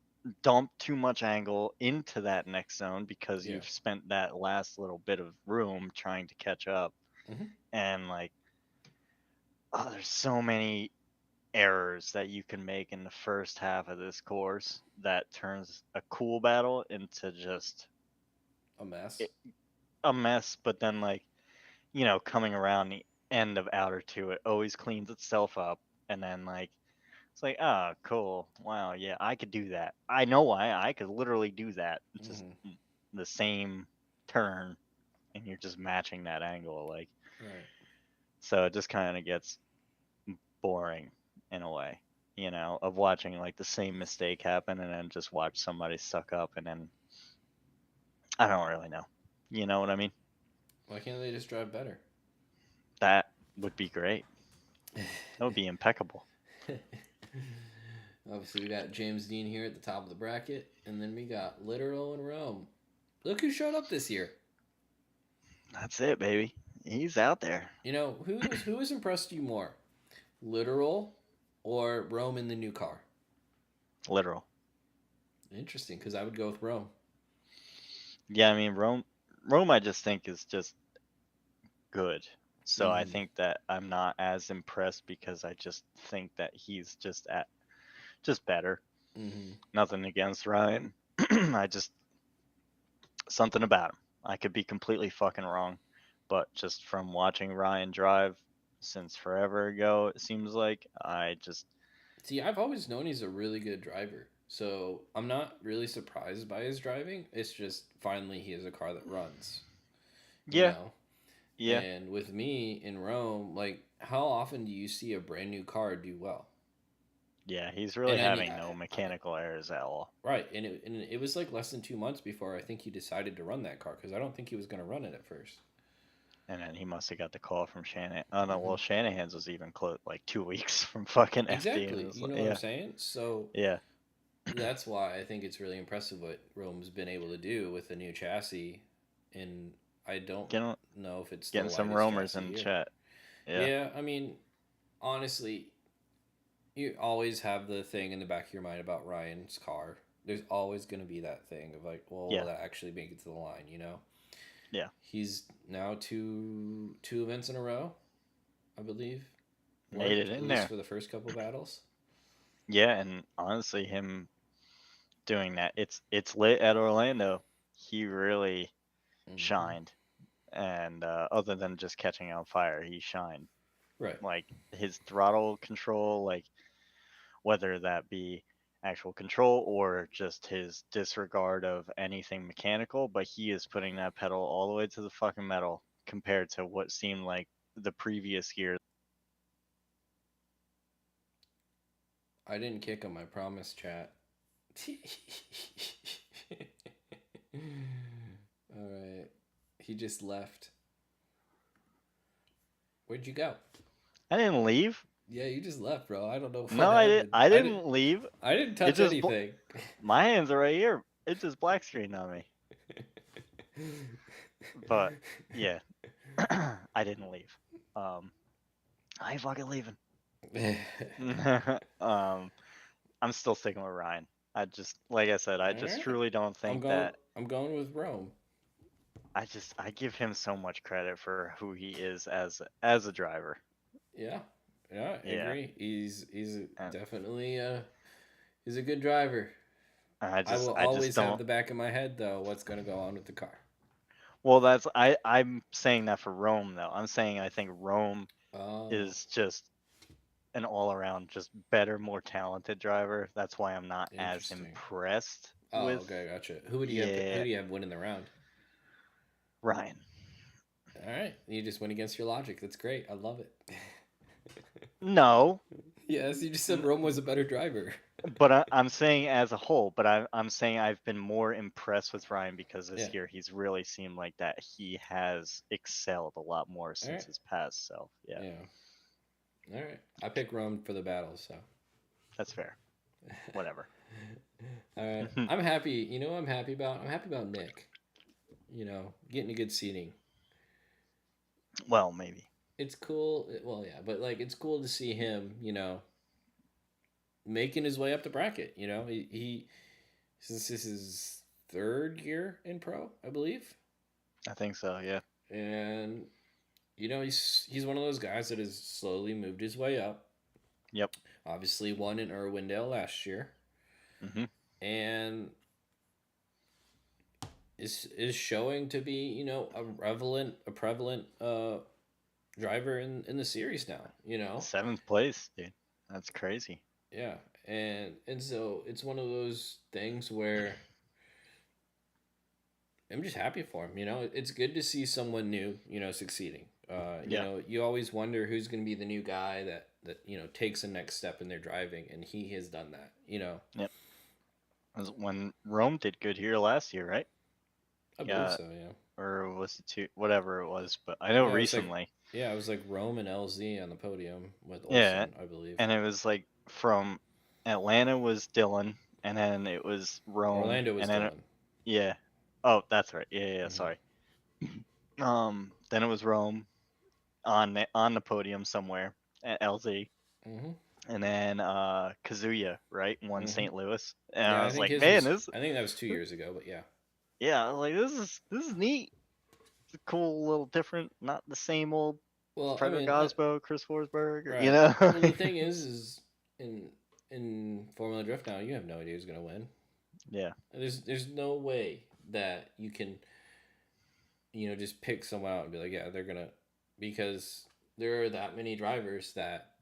dump too much angle into that next zone because Yeah. you've spent that last little bit of room trying to catch up. Mm-hmm. And like, oh, there's so many errors that you can make in the first half of this course that turns a cool battle into just A mess. a mess. But then, like, coming around the end of outer two, it always cleans itself up. And then, like, it's like, ah, cool. Wow, yeah, I could do that. I know why. I could literally do that. It's just Mm-hmm. the same turn, and you're just matching that angle. Like, Right. so it just kind of gets boring in a way, of watching like the same mistake happen and then just watch somebody suck up and then I don't really know. You know what I mean? Why can't they just drive better? That would be great. That would be impeccable. Obviously, we got James Dean here at the top of the bracket, and then we got Literal and Rome. Look who showed up this year. That's it, baby. He's out there. You know, who has impressed you more, Literal or Rome in the new car? Literal. Interesting, because I would go with Rome. Yeah, I mean Rome I just think is just good. So I Mm-hmm. think that I'm not as impressed because I just think that he's just better. Mm-hmm. Nothing against Ryan. I just something about him. I could be completely fucking wrong, but just from watching Ryan drive since forever ago, it seems like I just See, I've always known he's a really good driver, so I'm not really surprised by his driving. It's just finally he has a car that runs, you yeah, know. yeah, And with me in Rome, like, how often do you see a brand new car do well? yeah. He's really And I mean, having no mechanical errors at all. right, and it was like less than 2 months before I think he decided to run that car because I don't think he was going to run it at first. And then he must have got the call from Shanahan. Oh no, Hmm. well Shanahan's was even close, like 2 weeks from fucking FD. It Exactly, was you like, know what I'm yeah, saying? So yeah. that's why I think it's really impressive what Rome's been able to do with the new chassis, and I don't Getting know if it's the getting some lightest roamers in chassis. the Or, chat. Yeah, yeah, I mean, honestly, you always have the thing in the back of your mind about Ryan's car. There's always going to be that thing of like, well, will yeah, that actually make it to the line? You know, yeah. he's now two events in a row, I believe, Made it worked at in least there. for the first couple battles. Yeah, and honestly, him doing that, it's lit at Orlando. He really Hmm. shined, and other than just catching on fire, he shined. Right. Like his throttle control, like whether that be actual control or just his disregard of anything mechanical, but he is putting that pedal all the way to the fucking metal compared to what seemed like the previous year. I didn't kick him. I promise, chat. All right. He just left. Where'd you go? I didn't leave. Yeah, you just left, bro. I don't know what No, I did. happened. I didn't leave. I didn't It touch just anything. my hands are right here. It just black screened on me. But yeah, I didn't leave. Um, I ain't fucking leaving. um, I'm still sticking with Ryan. I just, like I said, I All just right. truly don't I'm think going. that. I'm going with Rome. I give him so much credit for who he is as a driver. Yeah. Yeah, I Yeah, agree. He's and definitely he's a good driver. I will I just always have don't. the back of my head though what's going to go on with the car. Well, I'm saying that for Rome though. I'm saying I think Rome Oh, is just an all around just better, more talented driver. That's why I'm not as interesting. impressed Oh, with okay, gotcha. Who would you have? Who yeah do you have winning the round? Ryan. All right, you just went against your logic. That's great. I love it. No, Yes, you just said n- Rome was a better driver. but I'm saying as a whole. But I'm saying I've been more impressed with Ryan because Yeah. this year he's really seemed like that he has excelled a lot more All since right. his past self. Yeah, Yeah. All right. I pick Rome for the battle, so. that's fair. Whatever. All right. I'm happy. You know what I'm happy about? I'm happy about Nick. You know, getting a good seating. Well, maybe. It's cool. Well, yeah, but like it's cool to see him, you know, making his way up the bracket. You know, he since this is his third year in pro, I believe. I think so. Yeah. And you know, he's one of those guys that has slowly moved his way up. Yep. Obviously, won in Irwindale last year, Hmm. and is showing to be you know a prevalent driver in the series now. You know, Seventh place, dude. That's crazy. yeah, and so it's one of those things where I'm just happy for him. You know, it's good to see someone new, you know, succeeding. You Yeah. know, you always wonder who's going to be the new guy that you know takes the next step in their driving, and he has done that. You know, Yep. When Rome did good here last year, right? I believe Got so. Yeah, or was it two? Whatever it was, but I know yeah. It was like recently. Yeah, it was like Rome and LZ on the podium with Yeah, Olsen, I believe. and it was like from Atlanta was Dylan, and then it was Rome, Orlando was and then Dylan. yeah. Oh, that's right. Yeah, yeah, Hmm. sorry. Then it was Rome on the podium somewhere at LZ, Hmm. and then Kazuya, right, won Hmm. St. Louis, and Yeah, I I was think like, his man, was. this, I think that was 2 years ago, but yeah. yeah, I was like this is neat. It's a cool, little different, not the same old Well, I Frederick mean, Osbo, Chris Forsberg, or, right. Well, the like, thing is in Formula Drift now, you have no idea who's gonna win. yeah, There's no way that you can just pick someone out and be like, yeah, they're gonna, because there are that many drivers that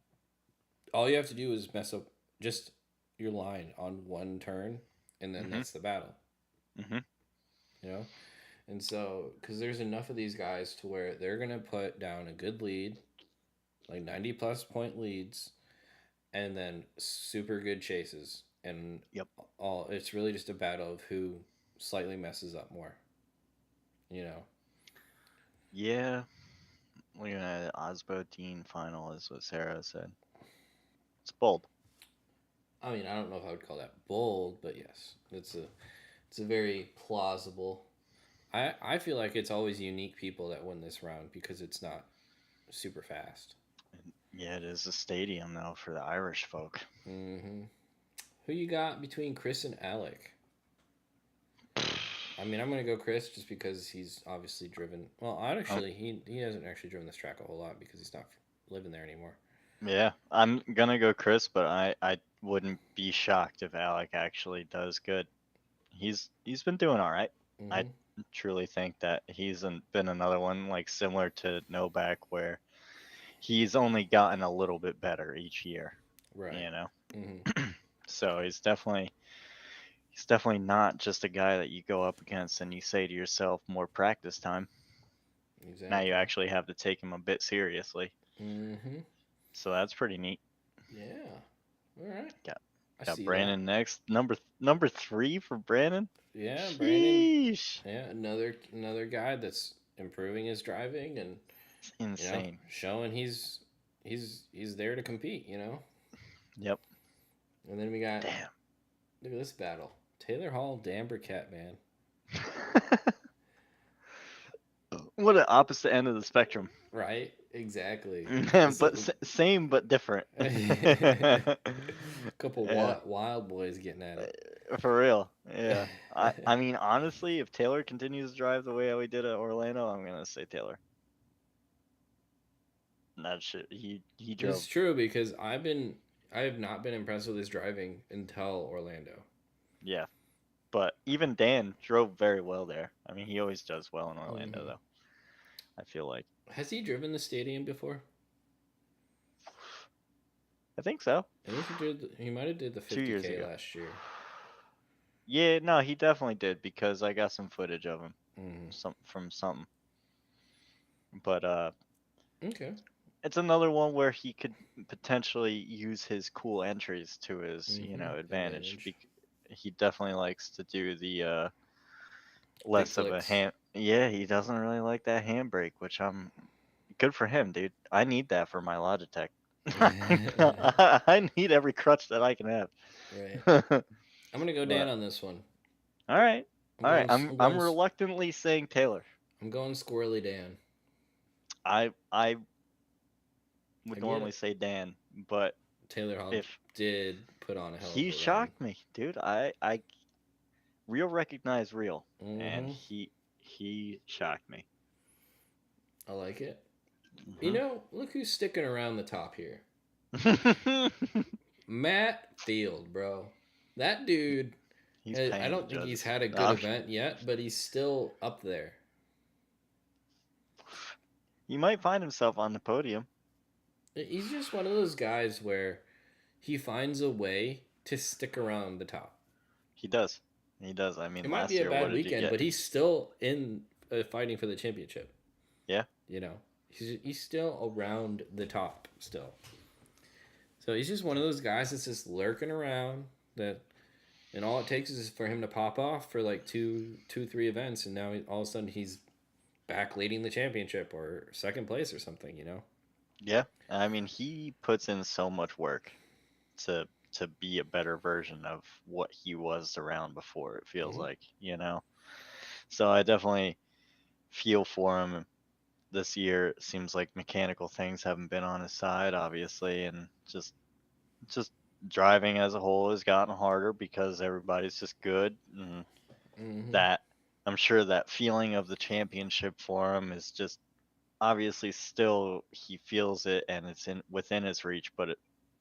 all you have to do is mess up just your line on one turn, and then mhm, that's the battle. mhm, You know, and so because there's enough of these guys to where they're gonna put down a good lead, like 90+ point leads, and then super good chases, and yep, all it's really just a battle of who slightly messes up more. You know, yeah. Looking at Osbo Dean final is what Sarah said. It's bold. I mean, I don't know if I would call that bold, but yes, it's a very plausible. I feel like it's always unique people that win this round because it's not super fast. Yeah, it is a stadium though for the Irish folk. Mm-hmm. Who you got between Chris and Alec? I mean, I'm gonna go Chris just because he's obviously driven. Well, I Um, actually he hasn't actually driven this track a whole lot because he's not living there anymore. yeah, I'm gonna go Chris, but I wouldn't be shocked if Alec actually does good. He's been doing all right. I Mm-hmm. truly think that been another one like similar to Novak where he's only gotten a little bit better each year. Right. You know, Mm-hmm. so he's definitely not just a guy that you go up against and you say to yourself, more practice time. Now you Exactly. actually have to take him a bit seriously. Mm-hmm. So that's pretty neat. Yeah. All right. Got I got see that. Brandon next. Number 3 for Brandon. Yeah, Brandon. Sheesh. Yeah, another guy that's improving his driving and It's insane. showing he's there to compete. Yep. And then we got Damn. look at this battle: Taylor Hall, Dan Burkett, man. What an opposite end of the spectrum. Right? Exactly. This But same but different. couple Yeah, wild boys getting at it. for real. Yeah. I mean honestly, if Taylor continues to drive the way we did at Orlando, I'm gonna say Taylor. That shit. He It's drove. true because I have not been impressed with his driving until Orlando. Yeah. But even Dan drove very well there. I mean, he always does well in Orlando, Hmm. though. I feel like. Has he driven the stadium before? I think so. I think he did. He might have did the 2 years 50K ago. last year. Yeah, no, he definitely did because I got some footage of him, Hmm. from something. But Okay. it's another one where he could potentially use his cool entries to his, Hmm. advantage. Advantage. He definitely likes to do the Big less of a flicks. hand. Yeah, he doesn't really like that handbrake, which I'm good for him, dude. I need that for my Logitech. Right. I need every crutch that I can have. I'm gonna go Dan But on this one. all right, I'm all right. going. I'm reluctantly saying Taylor. I'm going squirrely Dan. I I would get normally it. say Dan, but Taylor Hall if did put on a hell of he a run. shocked me, dude. I real recognize real, and Hmm. he shocked me. I like it. Hmm. Look who's sticking around the top here. Matt Field, bro. That dude. He's I paying the don't think he's judges. had a good event yet, but he's still up there. He might find himself on the podium. He's just one of those guys where he finds a way to stick around the top. He does. He does. I It mean, might be last a year, what bad did he weekend, get? but he's still in fighting for the championship. Yeah. You know, he's still around the top still. So he's just one of those guys that's just lurking around. And all it takes is for him to pop off for like two, 3 events, and now all of a sudden he's back leading the championship or second place or something, you know? Yeah. I mean, he puts in so much work to be a better version of what he was around before, it feels Mm-hmm. like, So I definitely feel for him this year. It seems like mechanical things haven't been on his side, obviously, and just driving as a whole has gotten harder because everybody's just good, and Mm-hmm. that I'm sure that feeling of the championship for him is just obviously still he feels it and it's in within his reach, but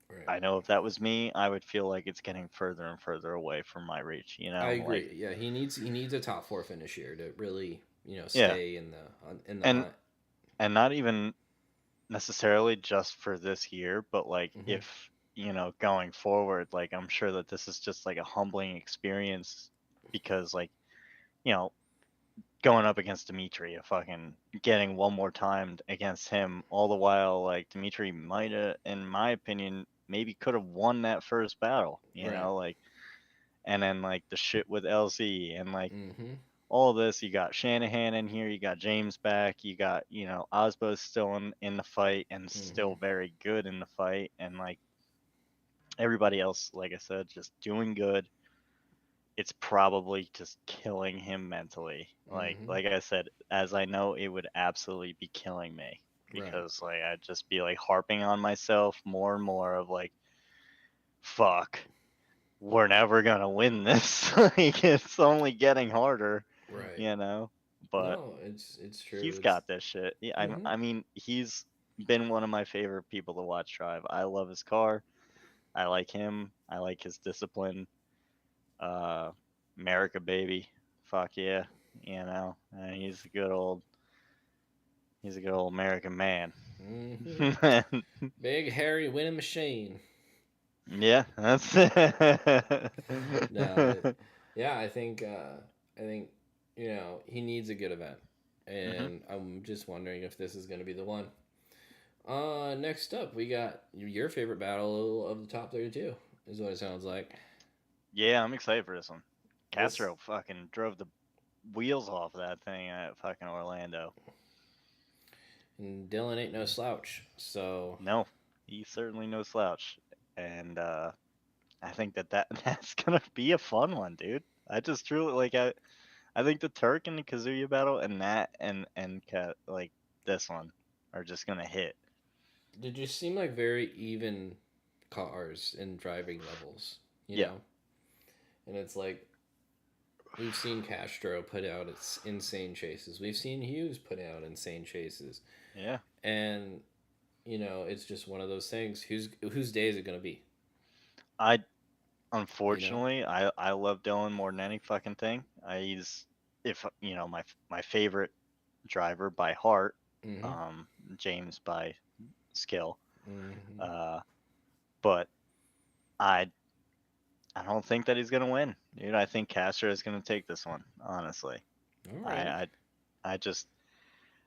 Right. I know if that was me, I would feel like it's getting further and further away from my reach, I like agree. Yeah, he needs a top four finish here to really, yeah. stay in the And hunt. not even necessarily just for this year, but like Mm-hmm. if, going forward, like I'm sure that this is just like a humbling experience because like, you know, going up against Dimitri, fucking getting one more time against him, all the while like Dimitri might have, in my opinion, maybe could have won that first battle, Right. like, and then like the shit with LZ and like Mm-hmm. all this. You got Shanahan in here, you got James back, you got, Osbo's still in the fight and Mm-hmm. still very good in the fight, and like everybody else, like I said, just doing good. It's probably just killing him mentally. Mm-hmm. Like I said, as I know it would absolutely be killing me Right. because like I'd just be like harping on myself more and more of like, fuck, we're never gonna win this. Like it's only getting harder, Right. you know. But No, it's true. he's It's got this shit. Yeah, mm-hmm. I mean, he's been one of my favorite people to watch drive. I love his car. I like him. I like his discipline. Uh, America, baby. Fuck yeah. He's a good old American man. Mm-hmm. Big hairy winning machine. Yeah, that's it. No, but yeah, I think he needs a good event, Hmm. and I'm just wondering if this is going to be the one. Next up, we got your favorite battle of the top 32. Is what it sounds like. Yeah, I'm excited for this one. This Castro fucking drove the wheels off that thing at fucking Orlando. and Dylan ain't no slouch, so No, he's certainly no slouch. And I think that that's gonna be a fun one, dude. I just truly like I think the Turk and the Kazuya battle and that like this one are just gonna hit. did you seem like very even cars in driving levels, you Yeah, know? And it's like we've seen Castro put out its insane chases. We've seen Hughes put out insane chases. yeah. And it's just one of those things. Whose day is it going to be? I You know? unfortunately I love Dylan more than any fucking thing. He's if my favorite driver by heart, Mm-hmm. um, James by skill. Mm-hmm. Uh, but I I don't think that he's gonna win, dude. I think Castro is gonna take this one. Honestly, I Alrighty. I, I just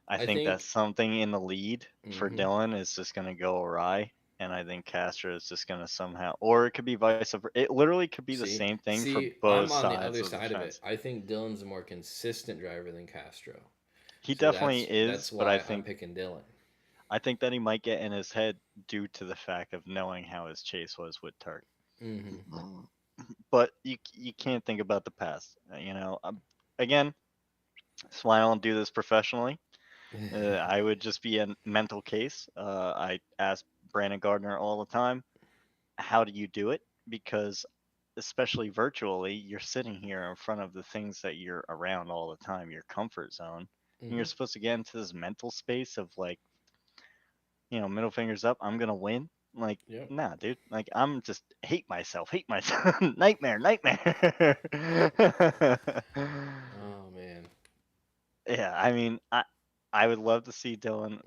I I think that think. something in the lead for Mm-hmm. Dylan is just gonna go awry, and I think Castro is just gonna somehow, or it could be vice versa. It literally could be the See, same thing for see, I'm both on the sides other of the side of it. fence. I think Dylan's a more consistent driver than Castro, He so definitely that's is, but why I'm picking Dylan. I think that he might get in his head due to the fact of knowing how his chase was with Turk. Mm-hmm. But you can't think about the past, again, that's why I don't do this professionally. I would just be a mental case. I ask Brandon Gardner all the time, how do you do it? Because especially virtually, you're sitting here in front of the things that you're around all the time, your comfort zone, and Mm-hmm. you're supposed to get into this mental space of like, middle fingers up, I'm gonna win. Like, Yep. nah, dude. Like, I'm just hate myself, nightmare, nightmare. Oh man. Yeah, I mean, I would love to see Dylan,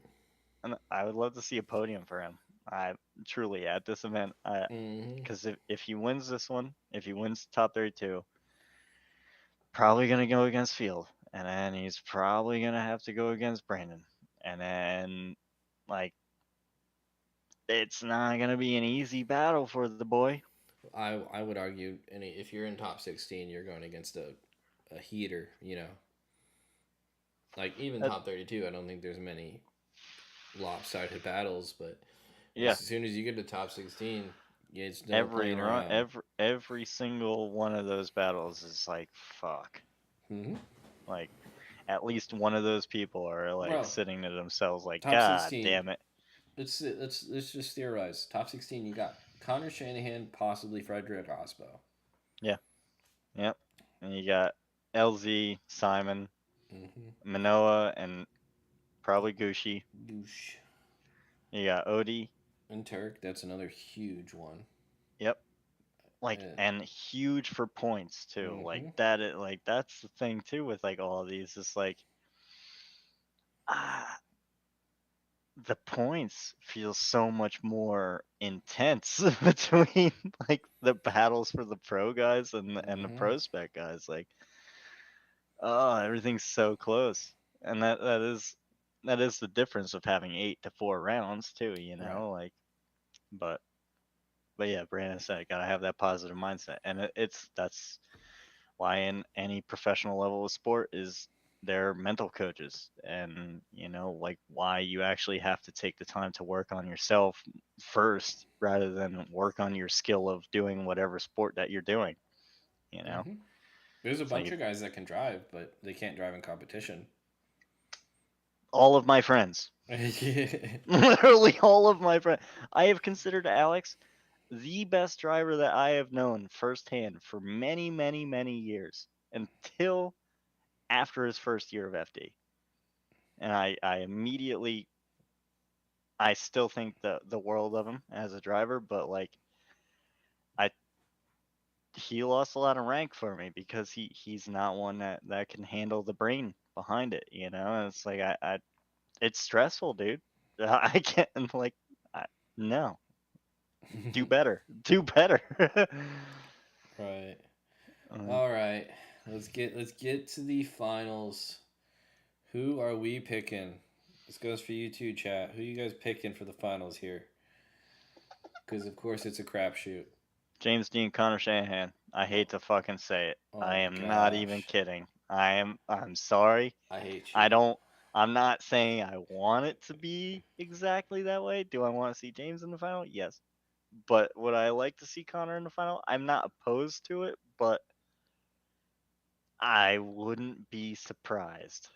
and I would love to see a podium for him. I truly at this event, Mm-hmm. because if he wins this one, if he wins top 32, probably gonna go against Field, and then he's probably gonna have to go against Brandon, and then like it's not gonna be an easy battle for the boy. I would argue, if you're in top 16, you're going against a heater. Like even That, top 32, I don't think there's many lopsided battles, but as yeah, soon as you get to top 16, yeah, it's no every playing run, around. every single one of those battles is like fuck. Mm-hmm. Like at least one of those people are like Bro, sitting to themselves like, top God 16. damn it. Let's just theorize. Top 16, you got Connor Shanahan, possibly Frederick Osbo. Yeah, yep. And you got LZ, Simon, Mm-hmm. Manoa, and probably Gucci. Douche. You got Odie. And Turk, that's another huge one. Yep. Like Uh, and huge for points too. Like mm-hmm. that's the thing too with like all of these. It's like ah, the points feel so much more intense between like the battles for the pro guys and the Mm-hmm. prospect guys. Like oh, everything's so close, and that is the difference of having 8 to 4 rounds too. Right. Like but but yeah, Brandon said gotta have that positive mindset, and it's that's why in any professional level of sport is their mental coaches, and like why you actually have to take the time to work on yourself first rather than work on your skill of doing whatever sport that you're doing. you know Mm-hmm. There's a it's like bunch of guys that can drive, but they can't drive in competition. all of my friends, Yeah. literally all of my friends, I have considered Alex the best driver that I have known firsthand for many, many, many years until after his first year of FD. And I immediately, I still think the world of him as a driver, but like I he lost a lot of rank for me because he's not one that can handle the brain behind it. And it's like I it's stressful, dude. I can't like I, no, do better, do better. Right. um, All right. Let's get to the finals. Who are we picking? This goes for you too, chat. Who you guys picking for the finals here? Because of course it's a crapshoot. James Dean, Connor Shanahan. I Oh, hate to fucking say it. oh I my am not even gosh. kidding. I'm sorry. I hate I you. don't I'm not saying I want it to be exactly that way. Do I want to see James in the final? Yes. But would I like to see Connor in the final? I'm not opposed to it, but I wouldn't be surprised.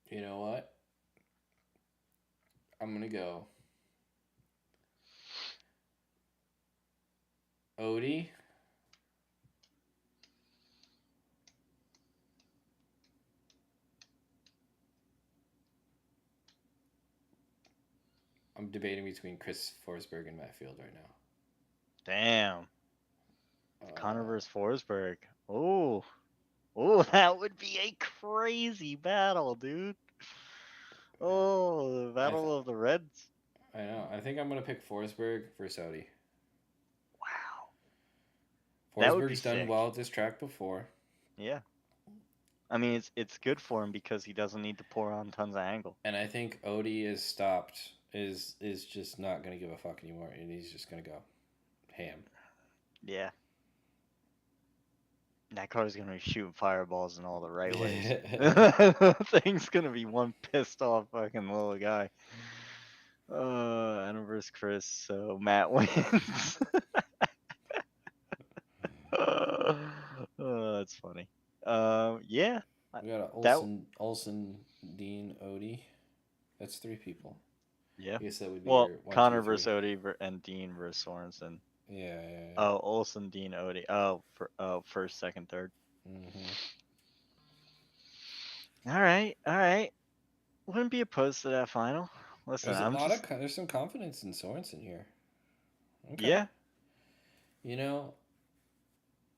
You know what? I'm gonna go Odie. I'm debating between Chris Forsberg and Matt Field right now. Damn. Connor Uh, versus Forsberg. Oh, oh, that would be a crazy battle, dude. Oh, the I th- battle of the Reds. I know. I think I'm gonna pick Forsberg versus Odie. Wow, that would be Forsberg's done sick. well at this track before, Yeah. I mean, it's good for him because he doesn't need to pour on tons of angle. and I think Odie is stopped. Is just not gonna give a fuck anymore, and he's just gonna go ham. Yeah. That car's gonna be shooting fireballs in all the right ways. Thing's gonna be one pissed off fucking little guy. Adam versus Chris, so Matt wins. That's funny. Yeah, We got a that Olsen, Dean, Odie. That's three people. yeah. I guess that would be Well, your one, two, Connor three. versus Odie and Dean versus Sorensen. Yeah, yeah, yeah. Oh, Olsen, Dean, Odie. Oh, first, second, third. Mm-hmm. All right. Wouldn't be opposed to that final. Listen, There's a I'm lot of just there's some confidence in Sorensen here. Okay. yeah. You know,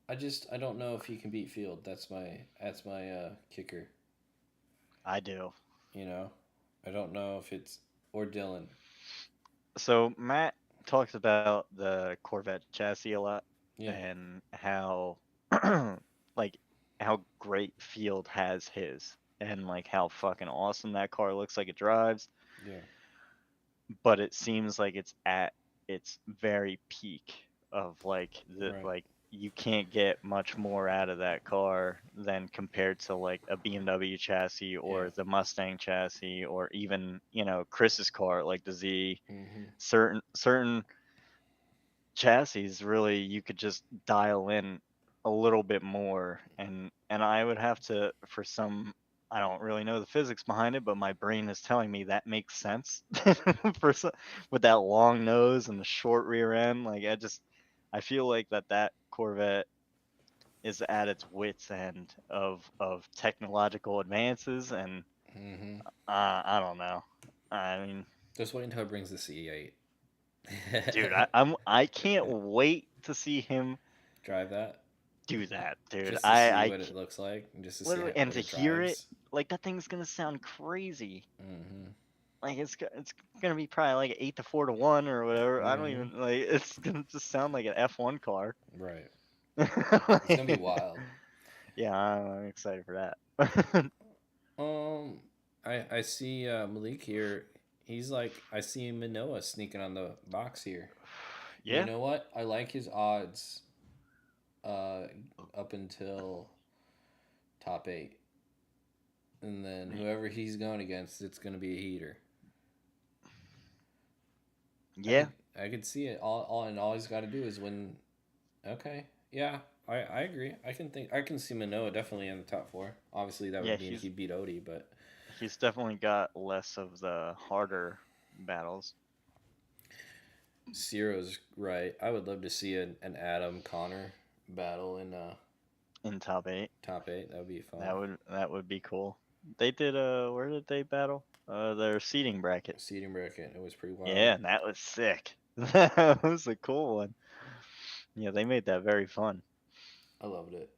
I don't know if he can beat Field. That's my kicker. I do. You know, I don't know if it's or Dylan. So Matt talks about the Corvette chassis a lot Yeah, and how like how great Field has his and like how fucking awesome that car looks like it drives, yeah, but it seems like it's at its very peak of like the right. like you can't get much more out of that car than compared to like a BMW chassis Yeah. or the Mustang chassis or even, Chris's car like the Z. Mm-hmm. Certain chassis really you could just dial in a little bit more, and I would have to, for some, I don't really know the physics behind it, but my brain is telling me that makes sense for some, with that long nose and the short rear end. Like I feel like that Corvette is at its wits end of technological advances, and Mm-hmm. I don't know. I mean, Just wait until it brings the C8. dude, I can't wait to see him Drive that do that, dude. just to see what it looks like, and just to see Literally, and what to it hear it, drives. like that thing's gonna sound crazy. Mm-hmm. Like it's gonna be probably like 8 to 4 to 1 or whatever. I don't Mm-hmm. even like. It's gonna just sound like an F1 car. Right. It's gonna be Like, wild. yeah, I'm excited for that. Um, I see Malik here. He's like, I see Manoa sneaking on the box here. You Yeah, know what? I like his odds. Uh, up until top 8, and then whoever he's going against, it's gonna be a heater. I yeah, could I could see it. All he's got to do is win. Okay, yeah, I agree. I can see Manoa definitely in the top 4. Obviously, that yeah. would mean he beat Odie, but He's definitely got less of the harder battles Ciro's right. I would love to see an Adam Connor battle in in top 8. top 8. That would be fun. That would be cool. They did where did they battle? Their seating bracket. Seating bracket. It was pretty wild. Yeah, and that was sick. That was a cool one. Yeah, they made that very fun. I loved it.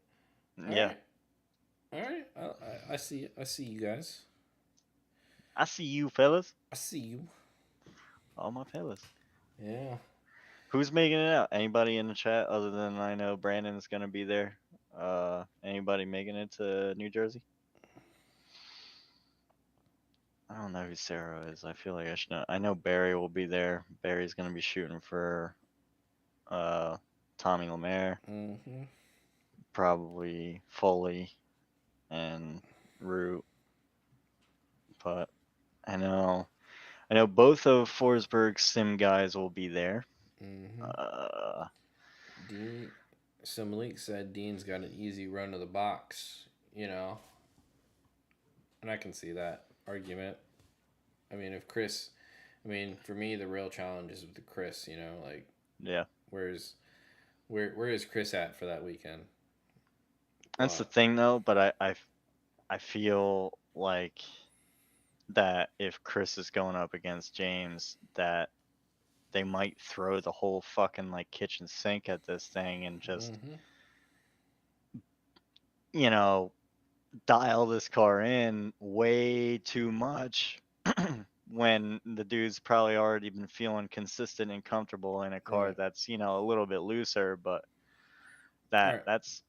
All Yeah, right, all right. I see. I see you guys. I see you, fellas. I see you. All my fellas. Yeah. Who's making it out? Anybody in the chat other than I know Brandon's gonna be there? Anybody making it to New Jersey? I don't know who Sarah is. I feel like I should know. I know Barry will be there. Barry's gonna be shooting for uh Tommy Lemaire, Mm-hmm. probably Foley and Root, but I know both of Forsberg's sim guys will be there. Mm-hmm. Uh, Dean. So Malik said Dean's got an easy run to the box. You know, and I can see that argument. I mean, if Chris, I mean, for me, the real challenge is with the Chris. You know, like yeah, where's where is Chris at for that weekend? that's the But thing though. But I feel like that if Chris is going up against James, that they might throw the whole fucking like kitchen sink at this thing and just mm-hmm. you know dial this car in way too much when the dude's probably already been feeling consistent and comfortable in a car Right. that's a little bit looser. But All that right. that's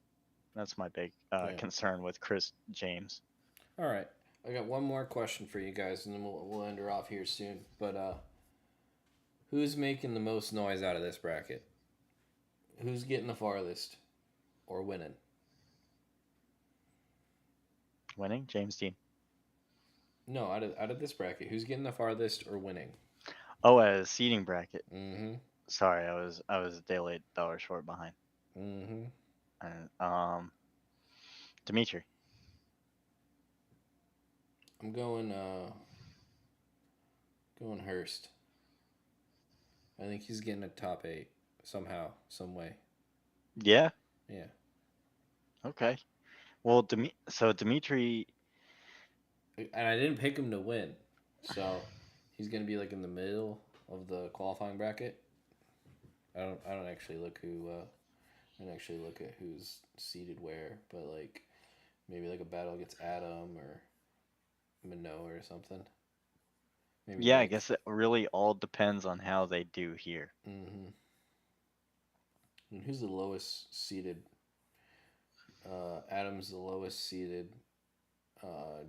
my big Yeah. concern with Chris James. All right. I got one more question for you guys, and then we'll end her off here soon. But who's making the most noise out of this bracket? Who's getting the farthest or winning? Winning James Dean. No, out of this bracket, who's getting the farthest or winning? Oh, a seating bracket. Mm-hmm. Sorry, I was a day late, dollar short behind. Mm-hmm. And Dimitri. I'm going Hurst. I think he's getting a top 8 somehow, some way. Yeah. Yeah. Okay. Well, Dimitri. And I didn't pick him to win, so he's gonna be like in the middle of the qualifying bracket. I don't actually look who. I don't actually look at who's seated where, but like maybe like a battle against Adam or Manoa or something. Maybe Yeah, I Nick. guess it really all depends on how they do here. Mm-hmm. And who's the lowest seated? Adam's the lowest seated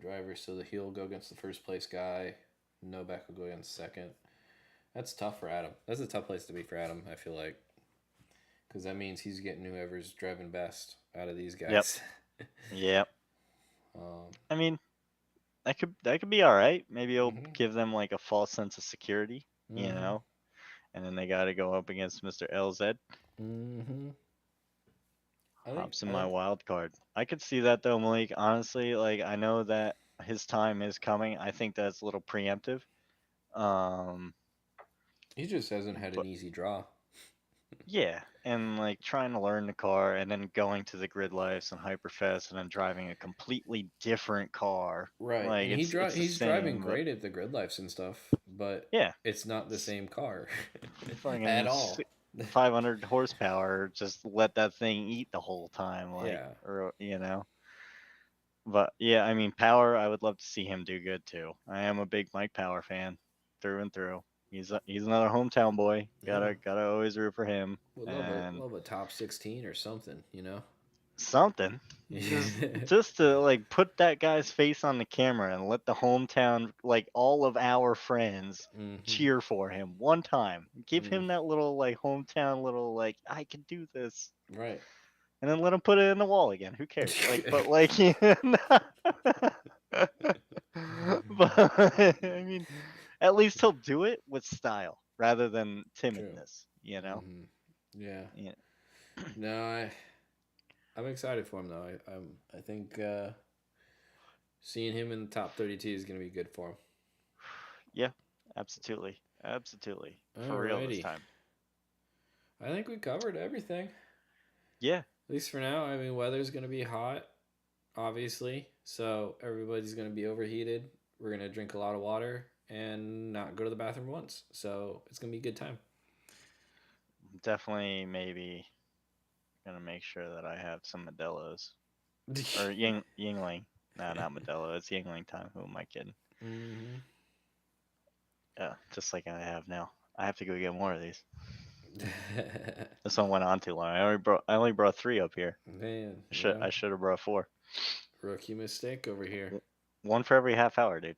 driver, so he'll go against the first place guy. Novak will go against second. That's tough for Adam. That's a tough place to be for Adam. I feel like because that means he's getting whoever's driving best out of these Yep. guys. Yep. um, I mean, that could be all right. Maybe it'll mhm, give them like a false sense of security, you mhm, know. And then they got to go up against Mr. LZ. mhm. Hops in I my think wild card. I could see that though, Malik. Honestly, like I know that his time is coming. I think that's a little preemptive. Um, he just hasn't had an but easy draw. yeah, and like trying to learn the car and then going to the grid lives and Hyperfest and then driving a completely different car. Right, Like and it's the he's driving same, but great at the grid lights and stuff, but yeah, it's not the it's same car at fucking all. 500 horsepower. Just let that thing eat the whole time, like Yeah, or you know. But yeah, I mean, Power, I would love to see him do good too. I am a big Mike Power fan through and through. He's another hometown boy. yeah. Gotta always root for him. Would And love a top 16 or something, you know? something just to like put that guy's face on the camera and let the hometown, like all of our friends, Mm-hmm. cheer for him one time. Give Mm, him that little like hometown little like I can do this, right. and then let him put it in the wall again. Who cares? Like, but like, yeah, but I mean, at least he'll do it with style rather than True. timidness. You know? Mm-hmm. Yeah. Yeah. No, I'm excited for him though. I think seeing him in the top 32 is going to be good for him. Yeah. Absolutely. Absolutely. For real this Alrighty. time. I think we covered everything. Yeah. At least for now. I mean, weather's going to be hot, obviously. So everybody's going to be overheated. We're going to drink a lot of water and not go to the bathroom once. So it's going to be a good time. Definitely. Maybe gonna make sure that I have some Modelo's or Yingling. No, not Modelo. It's Yingling time. Who am I kidding? Mm-hmm. Yeah, just like I have now. I have to go get more of these. This one went on too long. I only brought 3 up here. Man, I you should know, I should have brought 4. rookie mistake over here. One for every half hour, dude.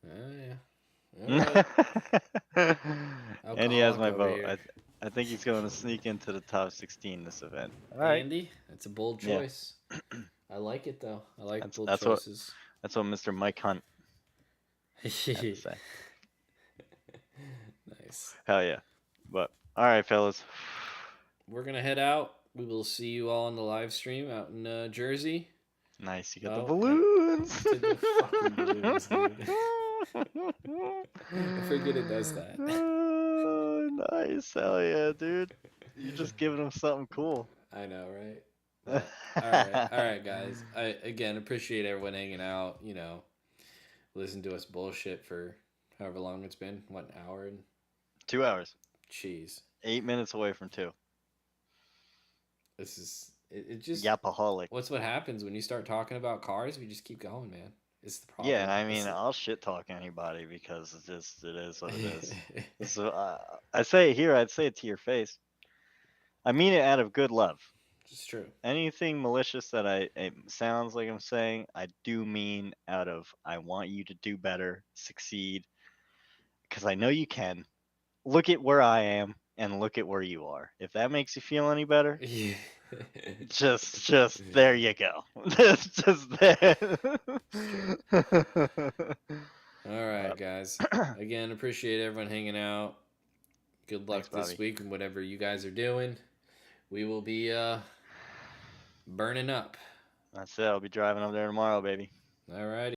Oh, yeah. All And right. he has Alcoholic my over vote. here. I think he's going to sneak into the top 16 this event. All right. Andy, that's a bold Yeah. choice. I like it, though. I like That's bold that's what choices. that's what Mr. Mike Hunt had to say. Nice. Hell yeah. But all right, fellas. We're going to head out. We will see you all on the live stream out in Jersey. Nice. You got the Oh, and balloons. to the fucking balloons, dude. I forget it does that. Oh, nice. Hell yeah, dude. You're just giving them something cool. I know, right? But all right, guys. I again appreciate everyone hanging out. You know, listen to us bullshit for however long it's been. What, an hour? 2 hours. Jeez, 8 minutes away from 2. this is it. Just Yapaholic. what happens when you start talking about cars. We just keep going, man. It's the Yeah, problem. and I That's mean, it. I'll shit talk anybody because it is what it is. So I say it here, I'd say it to your face. I mean it out of good love. It's true. Anything malicious that it sounds like I'm saying, I do mean out of I want you to do better, succeed, because I know you can. Look at where I am and look at where you are. If that makes you feel any better, Yeah. just there you go. just there. It's true. All right, But guys. Again, appreciate everyone hanging out. Good thanks, luck this Bobby. week and whatever you guys are doing. We will be burning up. That's it. I'll be driving up there tomorrow, baby. All righty.